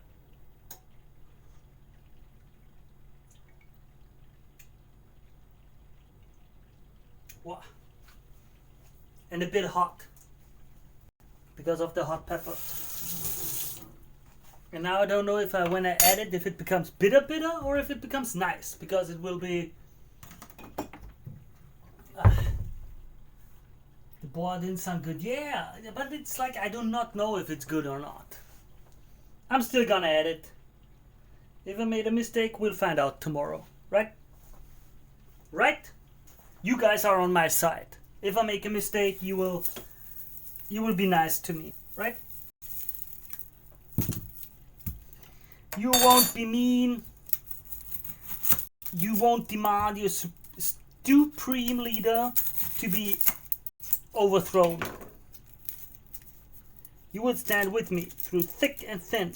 S1: Wow. And a bit hot because of the hot pepper. And now I don't know if when I add it, if it becomes bitter or if it becomes nice, because it will be the boy didn't sound good. Yeah, but it's like I do not know if it's good or not. I'm still gonna add it. If I made a mistake, we'll find out tomorrow, right? Right? You guys are on my side. If I make a mistake, you will be nice to me, right? You won't be mean. You won't demand your supreme leader to be overthrown. You will stand with me through thick and thin.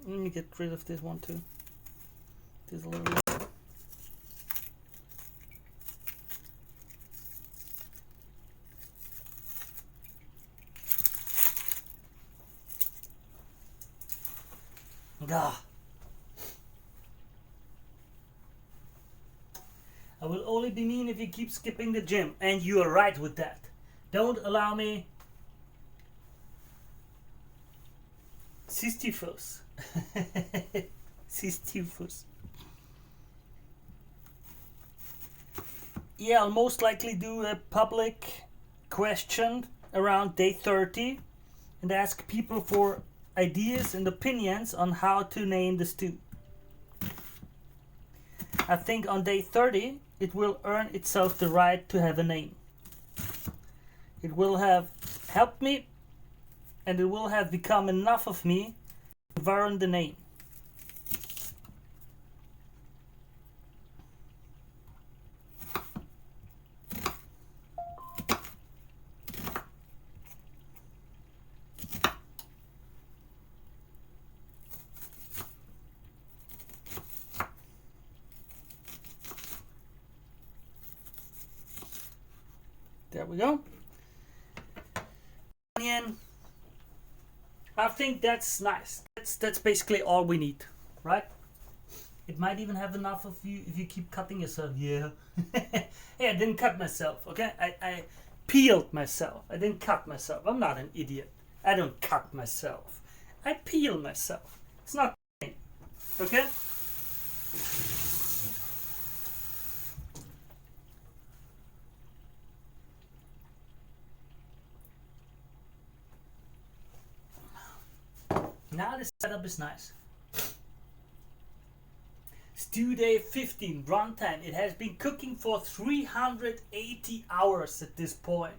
S1: Let me get rid of this one too. This a little bit. I will only be mean if you keep skipping the gym, and you are right with that. Don't allow me Sisyphus. Sisyphus. Yeah, I'll most likely do a public question around day 30 and ask people for ideas and opinions on how to name the stew. I think on day 30 it will earn itself the right to have a name. It will have helped me and it will have become enough of me to warrant the name. There we go. Onion. I think that's nice. That's basically all we need, right? It might even have enough of you if you keep cutting yourself. Yeah. Hey, I didn't cut myself, okay? I peeled myself. I didn't cut myself. I'm not an idiot. I don't cut myself. I peel myself. It's not okay? Now the setup is nice. Stew day 15, runtime. It has been cooking for 380 hours at this point.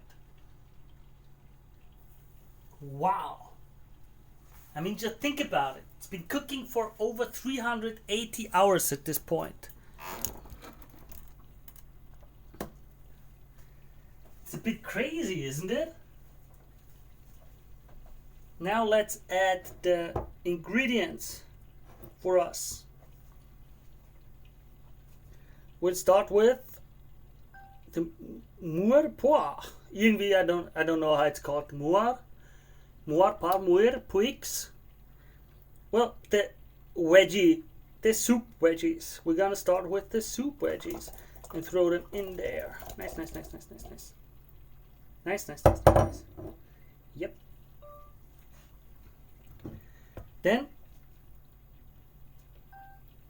S1: Wow. I mean, just think about it. It's been cooking for over 380 hours at this point. It's a bit crazy, isn't it? Now let's add the ingredients for us. We'll start with the muir pois. Irgendwie, I don't know how it's called. Muir par muir puix. Well, the veggie, the soup veggies. We're gonna start with the soup veggies and throw them in there. Nice. Nice. Yep. Then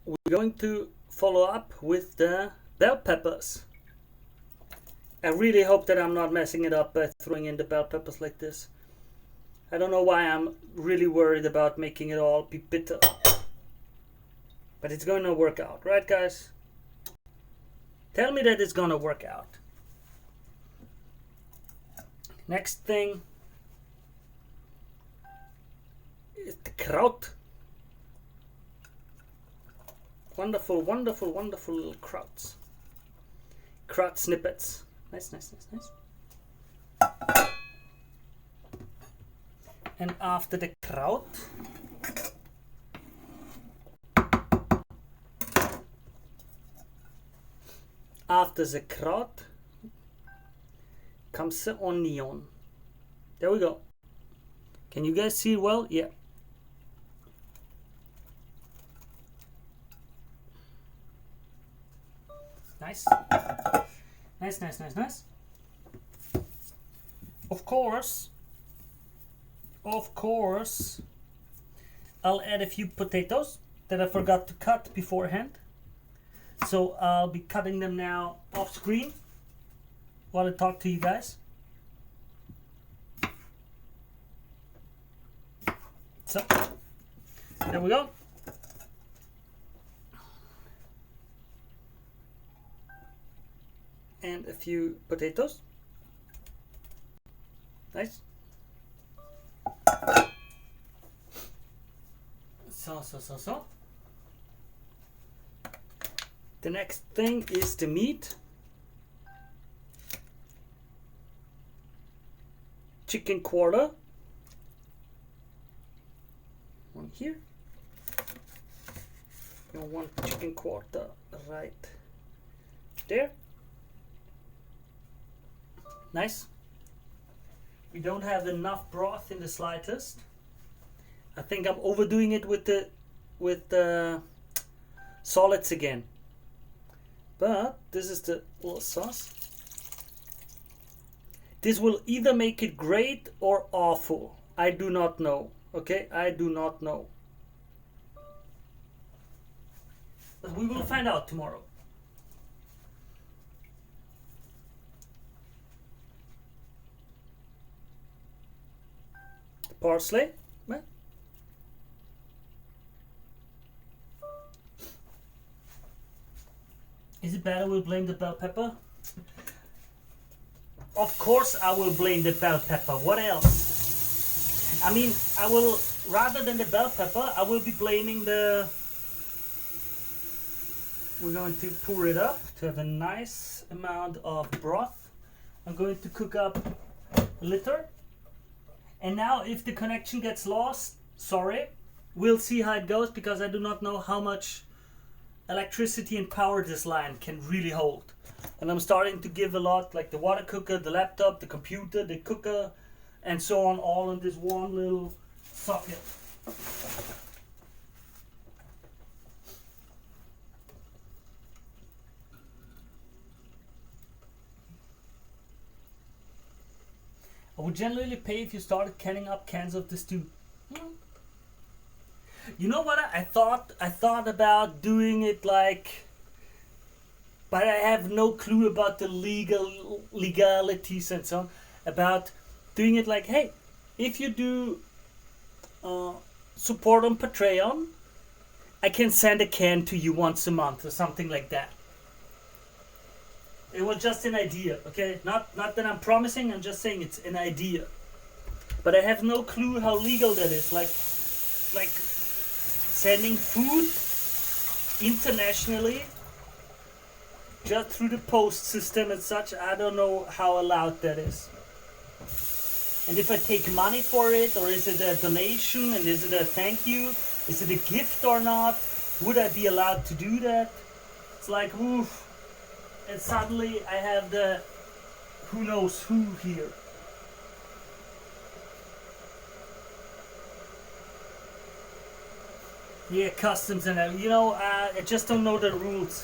S1: we're going to follow up with the bell peppers. I really hope that I'm not messing it up by throwing in the bell peppers like this. I don't know why I'm really worried about making it all be bitter. But it's going to work out, right guys? Tell me that it's going to work out. Next thing is the kraut. Wonderful little krauts. Kraut snippets. Nice. And after the kraut, comes the onion. There we go. Can you guys see it well? Yeah. Nice. Of course, I'll add a few potatoes that I forgot to cut beforehand. So I'll be cutting them now off screen while I talk to you guys. So, there we go. And a few potatoes. Nice. So. The next thing is the meat. Chicken quarter. One here. And one chicken quarter right there. Nice. We don't have enough broth in the slightest. I think I'm overdoing it with the solids again. But this is the little sauce. This will either make it great or awful. I do not know. Okay, I do not know. But we will find out tomorrow. Parsley. Is it bad I will blame the bell pepper? Of course I will blame the bell pepper. What else? I mean, I will, rather than the bell pepper, I will be blaming the... We're going to pour it up to have a nice amount of broth. I'm going to cook up a liter. And now if the connection gets lost, sorry, we'll see how it goes, because I do not know how much electricity and power this line can really hold. And I'm starting to give a lot, like the water cooker, the laptop, the computer, the cooker, and so on, all in this one little socket. I would generally pay if you started canning up cans of the stew. You know what I thought? I thought about doing it like, but I have no clue about the legalities and so on. About doing it like, hey, if you do support on Patreon, I can send a can to you once a month or something like that. It was just an idea, okay? Not that I'm promising, I'm just saying it's an idea. But I have no clue how legal that is. Like sending food internationally just through the post system and such, I don't know how allowed that is. And if I take money for it, or is it a donation, and is it a thank you? Is it a gift or not? Would I be allowed to do that? It's like, oof. And suddenly I have the who knows who here. Yeah, customs and I just don't know the rules.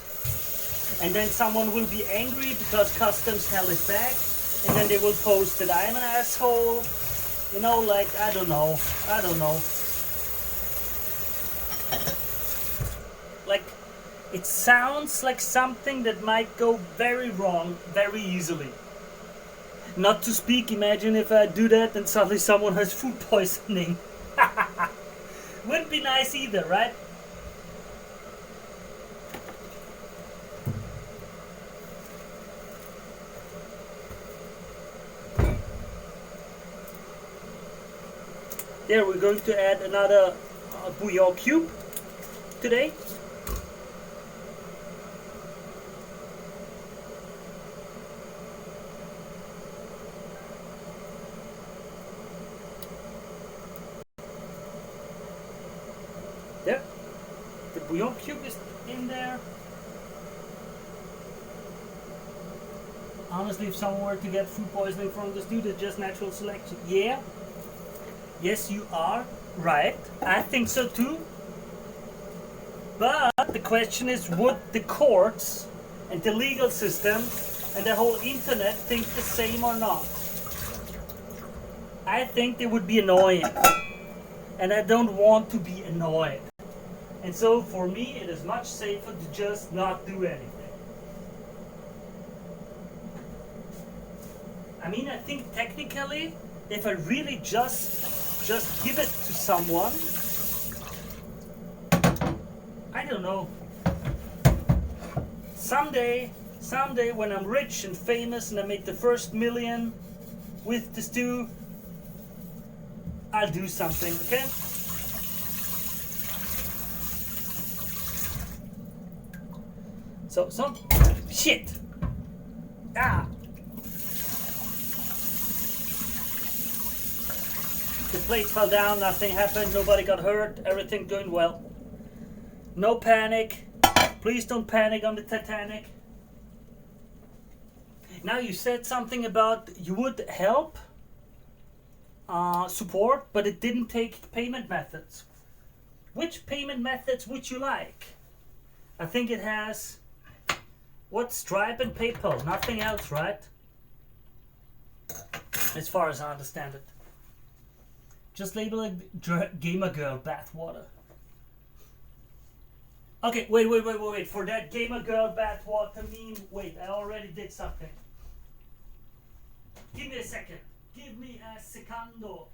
S1: And then someone will be angry because customs held it back, and then they will post that I'm an asshole. Like, I don't know. Like, it sounds like something that might go very wrong very easily. Not to speak, imagine if I do that and suddenly someone has food poisoning. Wouldn't be nice either, right? There, we're going to add another bouillon cube today. There, the bouillon cube is in there. Honestly, if someone were to get food poisoning from the stew, it's just natural selection. Yeah. Yes, you are right. I think so too. But the question is, would the courts and the legal system and the whole internet think the same or not? I think they would be annoying. And I don't want to be annoyed. And so for me, it is much safer to just not do anything. I mean, I think technically, if I really just give it to someone, I don't know. Someday when I'm rich and famous and I make the first million with the stew, I'll do something, okay? So shit. Ah. The plate fell down, nothing happened, nobody got hurt, everything going well. No panic. Please don't panic on the Titanic. Now you said something about you would help support, but it didn't take payment methods. Which payment methods would you like? I think it has Stripe and PayPal, nothing else, right? As far as I understand it. Just label it Gamer Girl bathwater. Okay, wait. For that Gamer Girl bathwater meme, wait, I already did something. Give me a second. Give me a secondo.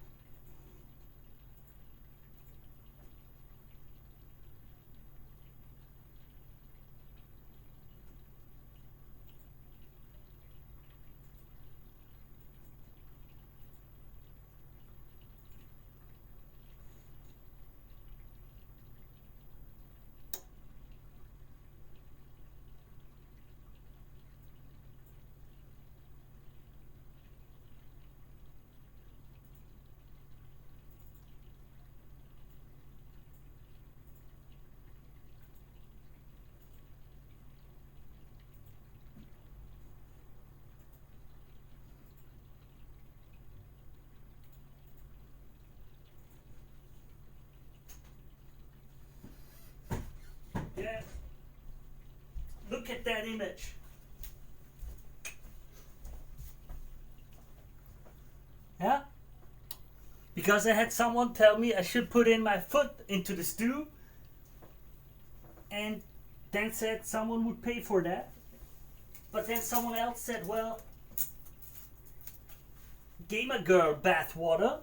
S1: look at that image. Yeah? Because I had someone tell me I should put in my foot into the stew, and then said someone would pay for that. But then someone else said, well, gamer girl bathwater.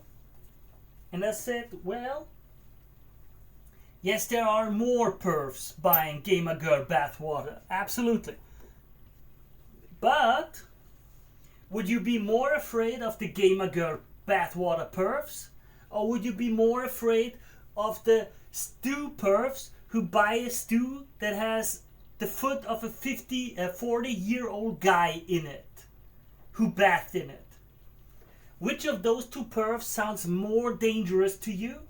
S1: And I said, well, yes, there are more pervs buying gamer girl bathwater. Absolutely. But would you be more afraid of the gamer girl bathwater pervs? Or would you be more afraid of the stew pervs who buy a stew that has the foot of a 40-year-old guy in it, who bathed in it? Which of those two pervs sounds more dangerous to you?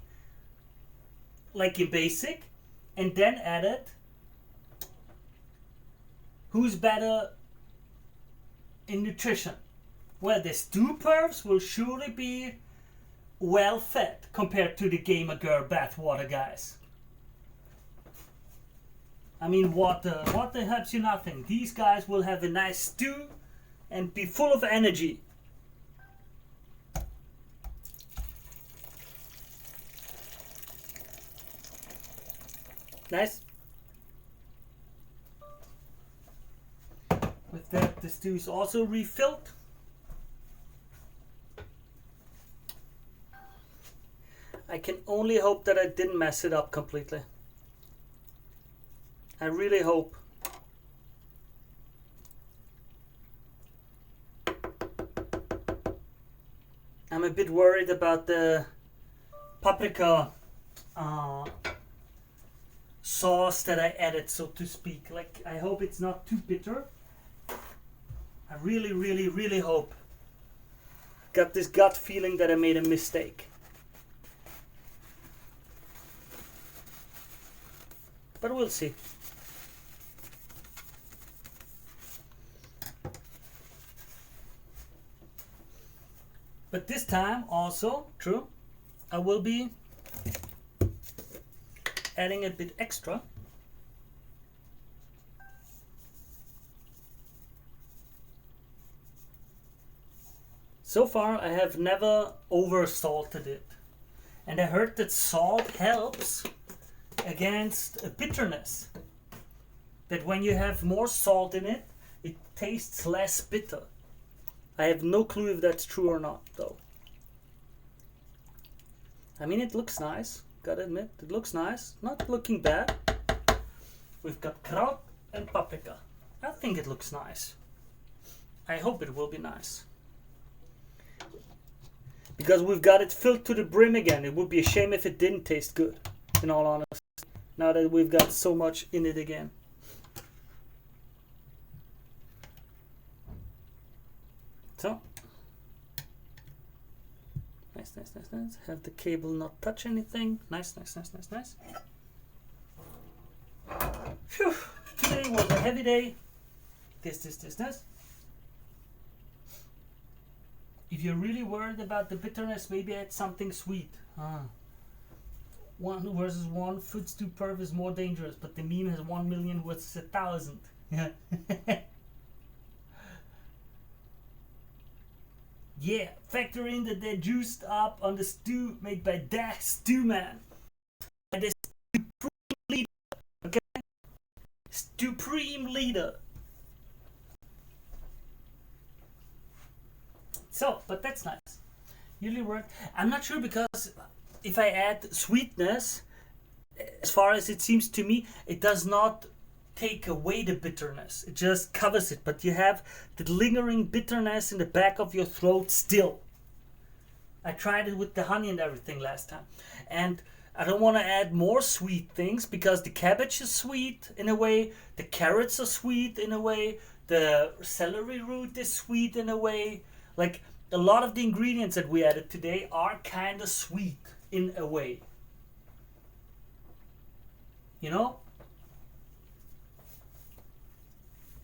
S1: Like in basic, and then added, who's better in nutrition? Well, the stew pervs will surely be well fed compared to the gamer girl bathwater guys. I mean, water helps you nothing. These guys will have a nice stew and be full of energy. Nice. With that, the stew is also refilled. I can only hope that I didn't mess it up completely. I really hope. I'm a bit worried about the paprika sauce that I added, so to speak. Like, I hope it's not too bitter. I really, really, really hope. Got this gut feeling that I made a mistake. But we'll see. But this time also, true, I will be adding a bit extra. So far I have never over salted it. And I heard that salt helps against bitterness. That when you have more salt in it, it tastes less bitter. I have no clue if that's true or not, though. I mean, it looks nice. Gotta admit, it looks nice. Not looking bad. We've got kraut and paprika. I think it looks nice. I hope it will be nice. Because we've got it filled to the brim again. It would be a shame if it didn't taste good, in all honesty. Now that we've got so much in it again. So, nice, nice, nice, nice. Have the cable not touch anything. Nice, nice, nice, nice, nice. Phew. Today was a heavy day. This. If you're really worried about the bitterness, maybe add something sweet. 1 versus 1 food stew perv is more dangerous, but the meme has 1 million versus 1,000. Yeah. Yeah, factor in that they're juiced up on the stew made by that stew man. And the supreme leader, okay? Supreme leader. So, but that's nice. Usually work. I'm not sure because if I add sweetness, as far as it seems to me, it does not take away the bitterness. It just covers it, but you have the lingering bitterness in the back of your throat still. I tried it with the honey and everything last time, and I don't want to add more sweet things because the cabbage is sweet in a way, the carrots are sweet in a way, the celery root is sweet in a way. Like, a lot of the ingredients that we added today are kind of sweet in a way. You know?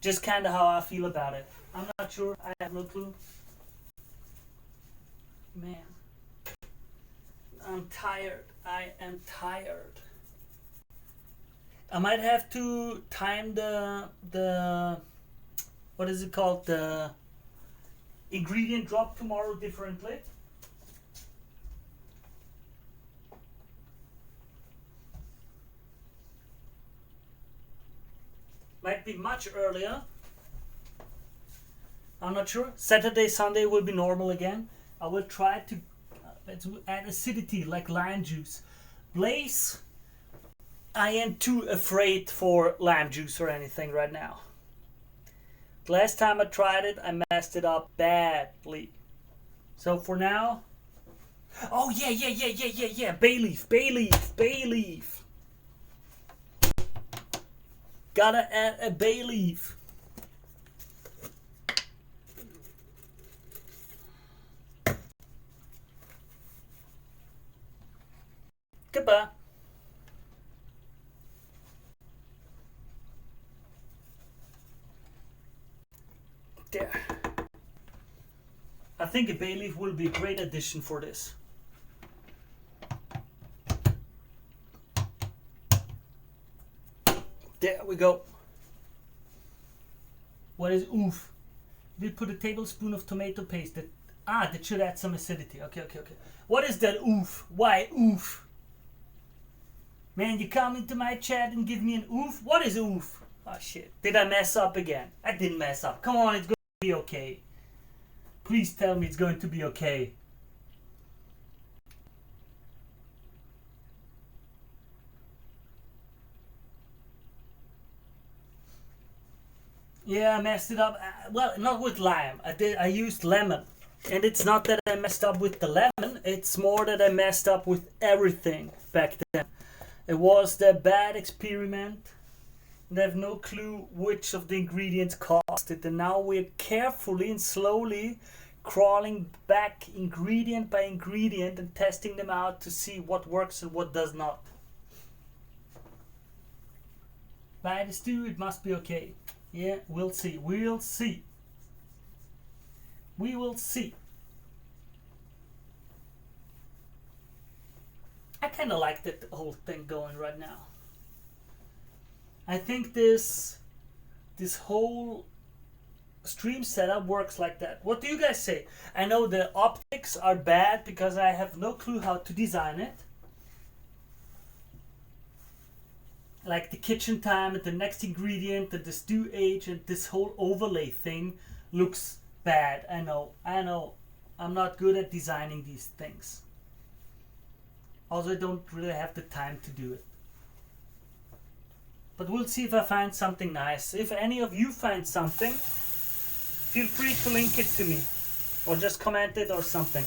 S1: Just kind of how I feel about it. I'm not sure. I have no clue. Man. I'm tired. I am tired. I might have to time the what is it called, the ingredient drop tomorrow differently. Might be much earlier. I'm not sure. Saturday, Sunday will be normal again. I will try to add acidity like lime juice. Blaze, I am too afraid for lime juice or anything right now. The last time I tried it, I messed it up badly. So for now, oh yeah. Bay leaf. Gotta add a bay leaf. Goodbye. There. I think a bay leaf will be a great addition for this. There we go. What is oof? We put a tablespoon of tomato paste. That should add some acidity. Okay. What is that oof? Why oof? Man, you come into my chat and give me an oof? What is oof? Oh shit. Did I mess up again? I didn't mess up. Come on, it's going to be okay. Please tell me it's going to be okay. Yeah, I messed it up. Well, not with lime. I used lemon. And it's not that I messed up with the lemon. It's more that I messed up with everything back then. It was the bad experiment. And I have no clue which of the ingredients caused it. And now we're carefully and slowly crawling back ingredient by ingredient and testing them out to see what works and what does not. By the stew, it must be okay. Yeah, we'll see. We will see. I kind of like that whole thing going right now. I think this whole stream setup works like that. What do you guys say? I know the optics are bad because I have no clue how to design it. Like the kitchen time and the next ingredient and the stew age and this whole overlay thing looks bad. I know. I'm not good at designing these things. Also, I don't really have the time to do it. But we'll see if I find something nice. If any of you find something, feel free to link it to me. Or just comment it or something.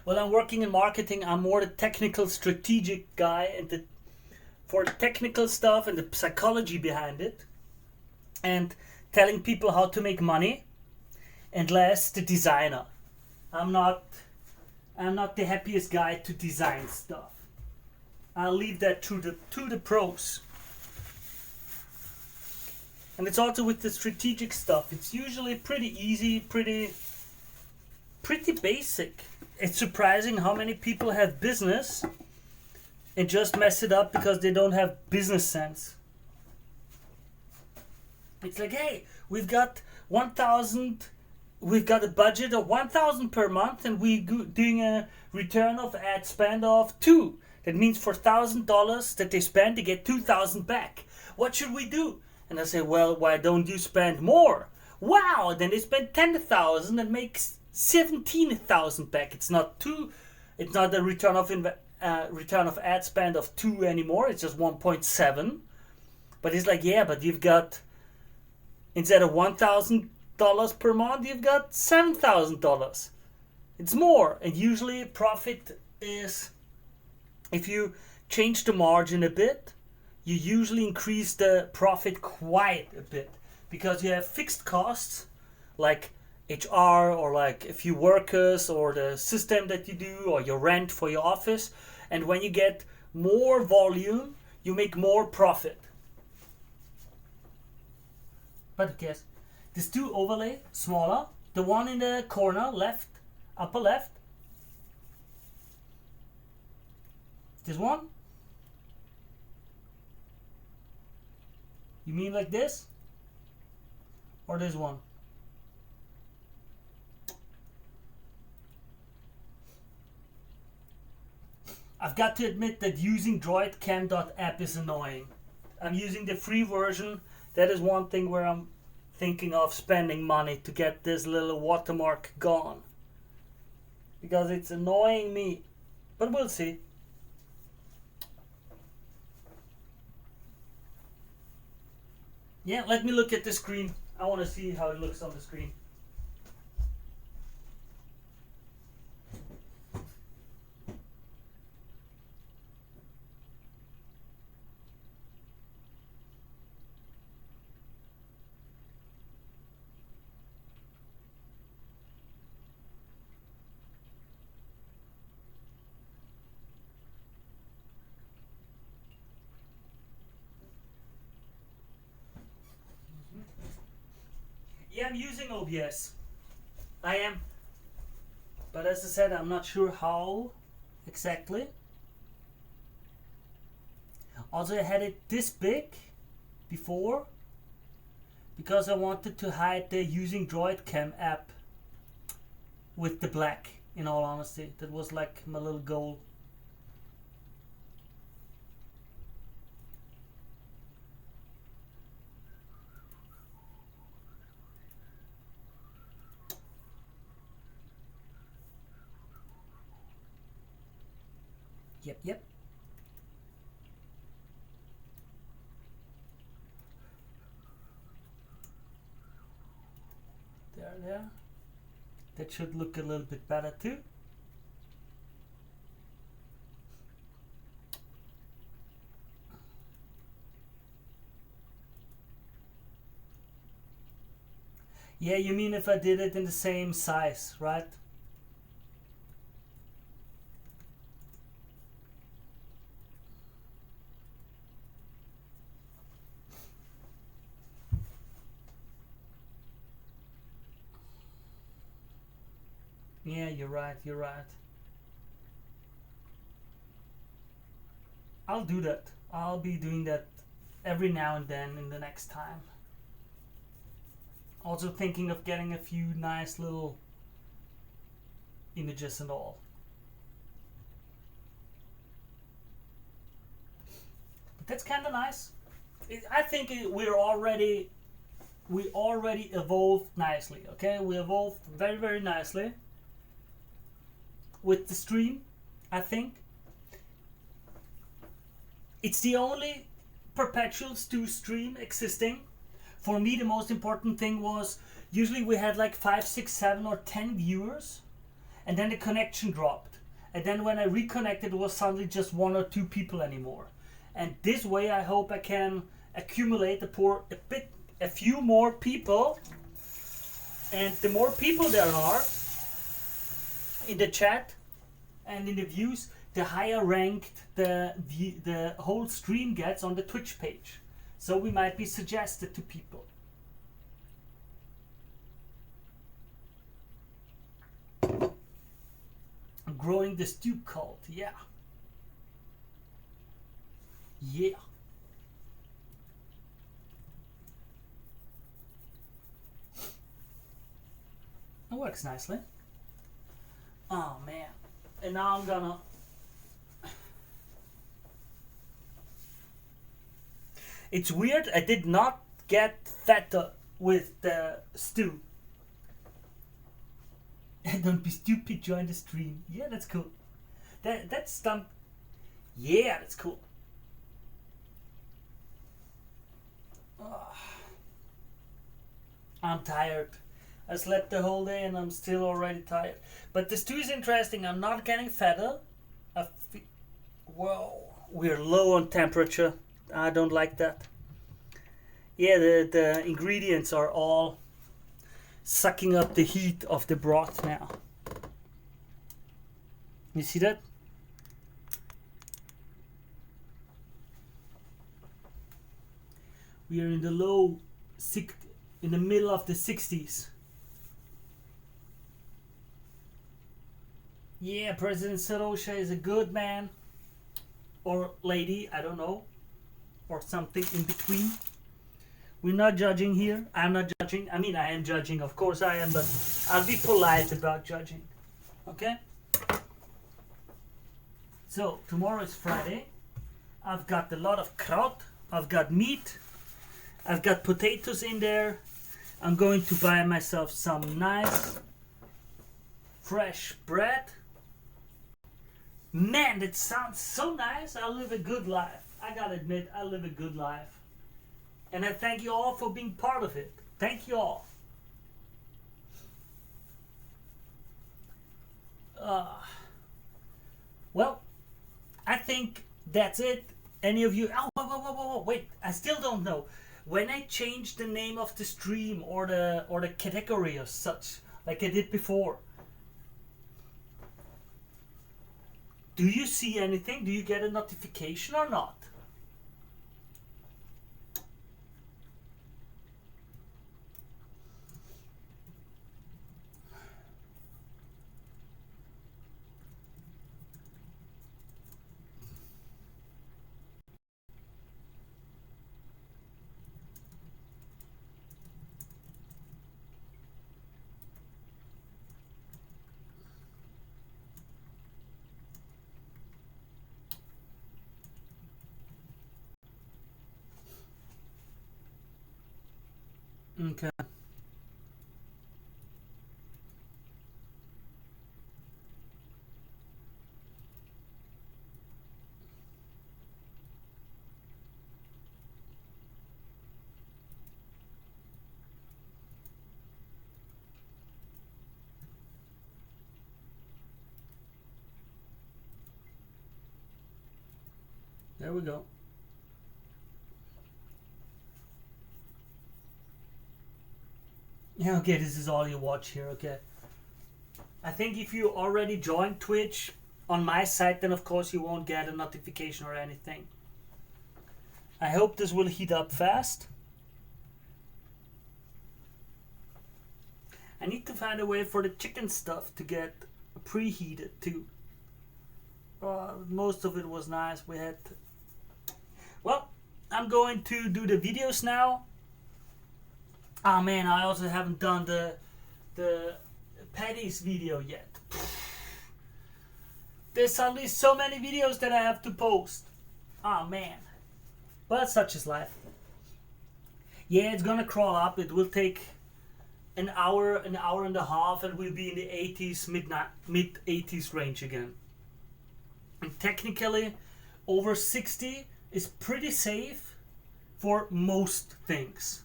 S1: Well, I'm working in marketing. I'm more the technical, strategic guy, and for the technical stuff and the psychology behind it, and telling people how to make money, and less the designer. I'm not the happiest guy to design stuff. I'll leave that to the pros. And it's also with the strategic stuff. It's usually pretty easy, pretty basic. It's surprising how many people have business and just mess it up because they don't have business sense. It's like, hey, we've got a budget of 1,000 per month, and we're doing a return of ad spend of 2. That means for $1,000 that they spend, they get 2,000 back. What should we do? And I say, well, why don't you spend more? Wow, then they spend 10,000 and makes 17,000 back. It's not a return of ad spend of 2 anymore. It's just 1.7. But it's like, yeah, but you've got, instead of $1,000 per month, you've got $7,000. It's more. And usually profit is, if you change the margin a bit, you usually increase the profit quite a bit, because you have fixed costs like HR or like a few workers or the system that you do or your rent for your office. And when you get more volume, you make more profit. But yes, The stew overlay, smaller. The one in the corner, left, upper left. This one. You mean like this? Or this one? I've got to admit that using droidcam.app is annoying. I'm using the free version. That is one thing where I'm thinking of spending money to get this little watermark gone. Because it's annoying me. But we'll see. Yeah, let me look at the screen. I want to see how it looks on the screen. Yeah, I'm using OBS. I am. But as I said, I'm not sure how exactly. Also, I had it this big before because I wanted to hide the using droidcam app with the black, in all honesty. That was like my little goal. Yep. There. That should look a little bit better too. Yeah, you mean if I did it in the same size, right? Yeah, you're right. I'll do that. I'll be doing that every now and then in the next time. Also thinking of getting a few nice little images and all. But that's kind of nice. I think we already evolved nicely. Okay, we evolved very, very nicely with the stream. I think it's the only Perpetual Stew stream existing. For me, the most important thing was usually we had like 5, 6, 7 or 10 viewers, and then the connection dropped. And then when I reconnected, it was suddenly just 1 or 2 people anymore. And this way, I hope I can accumulate a few more people. And the more people there are in the chat and in the views, the higher ranked the whole stream gets on the Twitch page. So we might be suggested to people. Growing the stew cult, yeah. It works nicely. Oh man. And now I'm gonna... It's weird, I did not get feta with the stew. Don't be stupid, join the stream. Yeah, that's cool. That's done. Yeah, that's cool. I'm tired. I slept the whole day and I'm still already tired. But the stew is interesting. I'm not getting feta. Whoa, we're low on temperature. I don't like that. Yeah, the ingredients are all sucking up the heat of the broth now. You see that? We are in the low in the middle of the 60s. Yeah, President Sarosha is a good man or lady, I don't know, or something in between. We're not judging here. I'm not judging. I mean, I am judging, of course I am, but I'll be polite about judging. Okay? So, tomorrow is Friday. I've got a lot of kraut. I've got meat. I've got potatoes in there. I'm going to buy myself some nice fresh bread. Man, that sounds so nice. I live a good life. I gotta admit, I live a good life. And I thank you all for being part of it. Thank you all. Well, I think that's it. Any of you... Oh, whoa, wait. I still don't know. When I change the name of the stream or the category or such, like I did before, do you see anything? Do you get a notification or not? Okay. There we go. Yeah, okay, this is all you watch here, okay. I think if you already joined Twitch on my site, then of course you won't get a notification or anything. I hope this will heat up fast. I need to find a way for the chicken stuff to get preheated too. Most of it was nice. We had... Well, I'm going to do the videos now. Oh man, I also haven't done the Patty's video yet. There's suddenly so many videos that I have to post. Oh man. But such is life. Yeah, it's gonna crawl up. It will take an hour and a half, and we'll be in the 80s, mid 80s range again. And technically, over 60 is pretty safe for most things.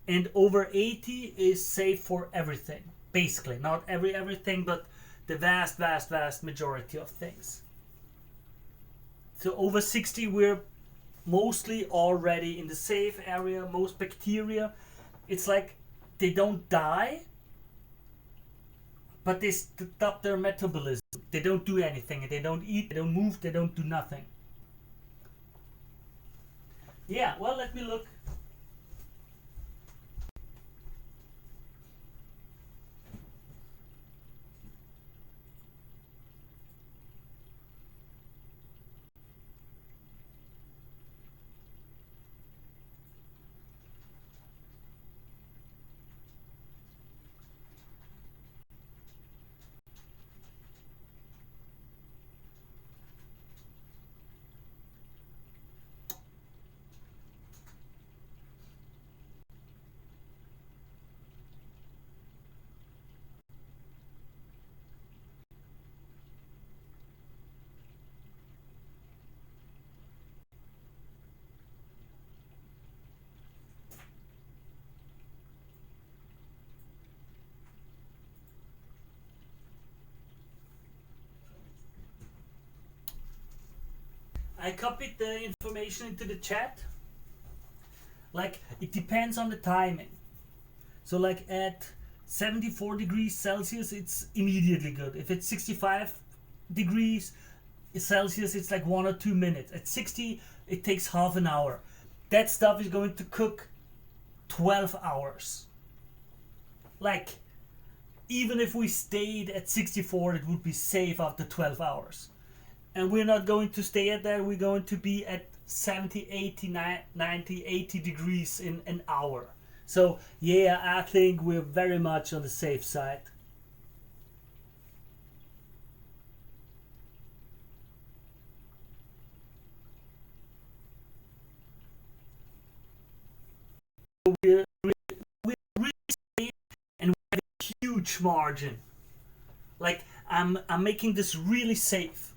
S1: And over 80 is safe for everything. Basically, not everything, but the vast majority of things. So over 60, we're mostly already in the safe area. Most bacteria, it's like they don't die, but they stop their metabolism. They don't do anything. They don't eat, they don't move, they don't do nothing. Yeah, well, let me look. I copied the information into the chat. Like, it depends on the timing. So like at 74 degrees Celsius, it's immediately good. If it's 65 degrees Celsius, it's like 1 or 2 minutes. At 60, it takes half an hour. That stuff is going to cook 12 hours. Like, even if we stayed at 64, it would be safe after 12 hours. And we're not going to stay at that. We're going to be at 70, 80, 90, 80 degrees in an hour. So yeah, I think we're very much on the safe side. We're really safe, and we have a huge margin. Like, I'm making this really safe.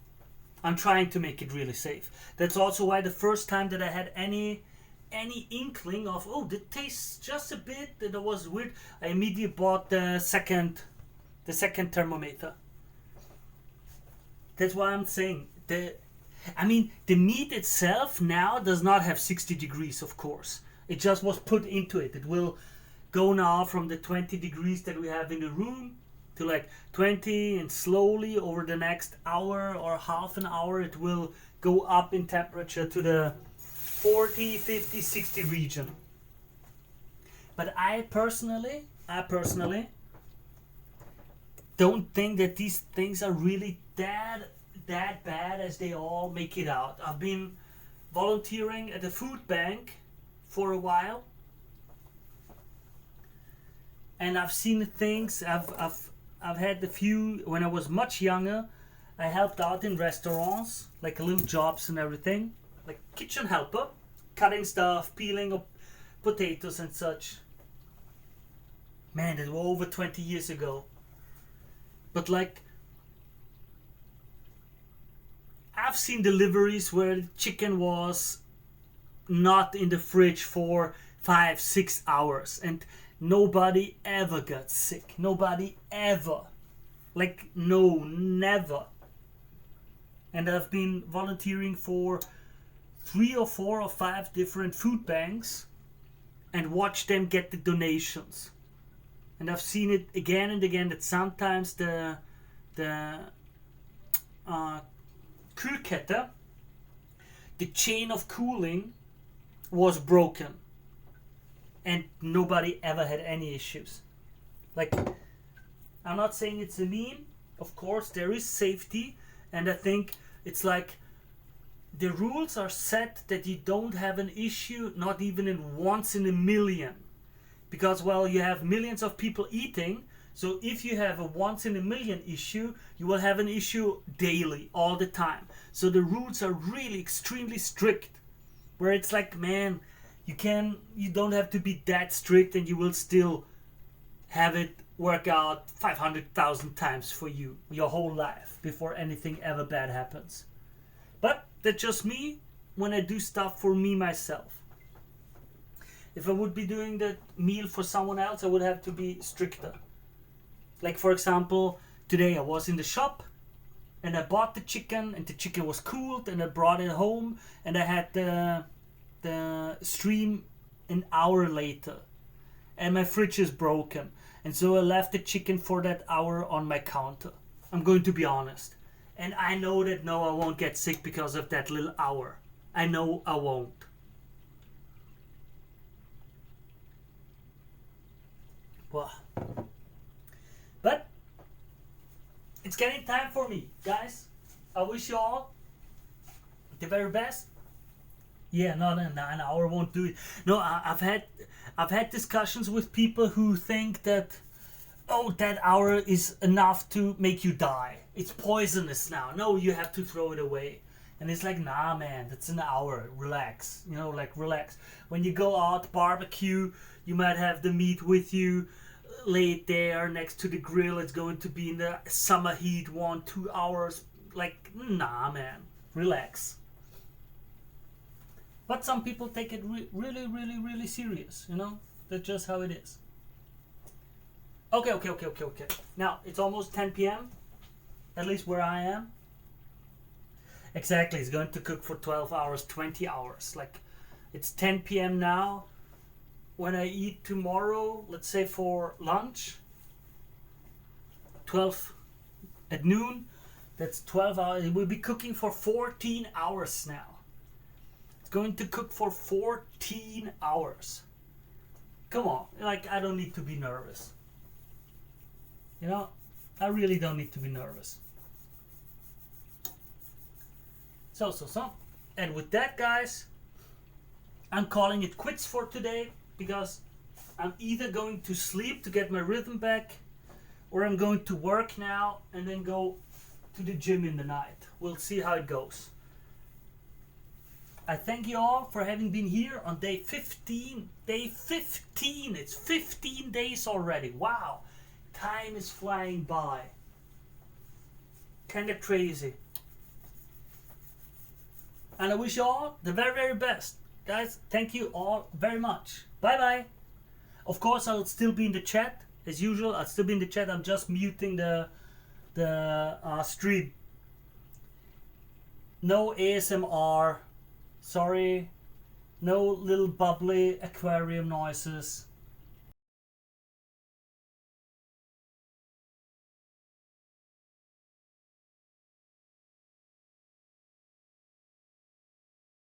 S1: I'm trying to make it really safe. That's also why the first time that I had any inkling of, oh, that tastes just a bit, that it was weird, I immediately bought the second thermometer. That's why I'm saying the meat itself now does not have 60 degrees, of course. It just was put into it. It will go now from the 20 degrees that we have in the room to like 20, and slowly over the next hour or half an hour it will go up in temperature to the 40, 50, 60 region. But I personally don't think that these things are really that bad as they all make it out. I've been volunteering at a food bank for a while, and I've seen things. I've had a few when I was much younger. I helped out in restaurants, like little jobs and everything, like kitchen helper, cutting stuff, peeling up potatoes and such. Man, that was over 20 years ago. But like, I've seen deliveries where the chicken was not in the fridge for 5, 6 hours, and nobody ever got sick. Nobody ever. Like, no, never. And I've been volunteering for 3 or 4 or 5 different food banks and watched them get the donations. And I've seen it again and again that sometimes the Kühlkette, the chain of cooling, was broken, and nobody ever had any issues. Like, I'm not saying it's a meme. Of course, there is safety, and I think it's like the rules are set that you don't have an issue, not even in once in a million. Because, well, you have millions of people eating, so if you have a once in a million issue, you will have an issue daily, all the time. So the rules are really extremely strict, where it's like, man, you don't have to be that strict, and you will still have it work out 500,000 times for you your whole life before anything ever bad happens. But that's just me when I do stuff for me myself. If I would be doing the meal for someone else, I would have to be stricter. Like, for example, today I was in the shop and I bought the chicken, and the chicken was cooled, and I brought it home, and I had the stream an hour later, and my fridge is broken, and so I left the chicken for that hour on my counter. I'm going to be honest, and I know that no, I won't get sick because of that little hour. I know I won't. Well, but it's getting time for me, guys. I wish you all the very best. Yeah, no, an hour won't do it. No, I've had discussions with people who think that, oh, that hour is enough to make you die. It's poisonous now. No, you have to throw it away. And it's like, nah, man, that's an hour. Relax. Like, relax. When you go out barbecue, you might have the meat with you, laid there next to the grill. It's going to be in the summer heat, 1-2 hours. Like, nah, man, relax. But some people take it really, really, really serious. That's just how it is. Okay. Now it's almost 10 p.m. At least where I am. Exactly, it's going to cook for 12 hours, 20 hours. Like, it's 10 p.m. now. When I eat tomorrow, let's say for lunch, 12 at noon, that's 12 hours. It will be cooking for 14 hours now. It's going to cook for 14 hours. Come on, like I don't need to be nervous. You know, I really don't need to be nervous. So. And with that, guys, I'm calling it quits for today because I'm either going to sleep to get my rhythm back or I'm going to work now and then go to the gym in the night. We'll see how it goes. I thank you all for having been here on day 15. Day 15! It's 15 days already. Wow! Time is flying by. Kinda crazy. And I wish you all the very, very best. Guys, thank you all very much. Bye bye. Of course, I'll still be in the chat. As usual, I'll still be in the chat. I'm just muting the stream. No ASMR. Sorry. No little bubbly aquarium noises.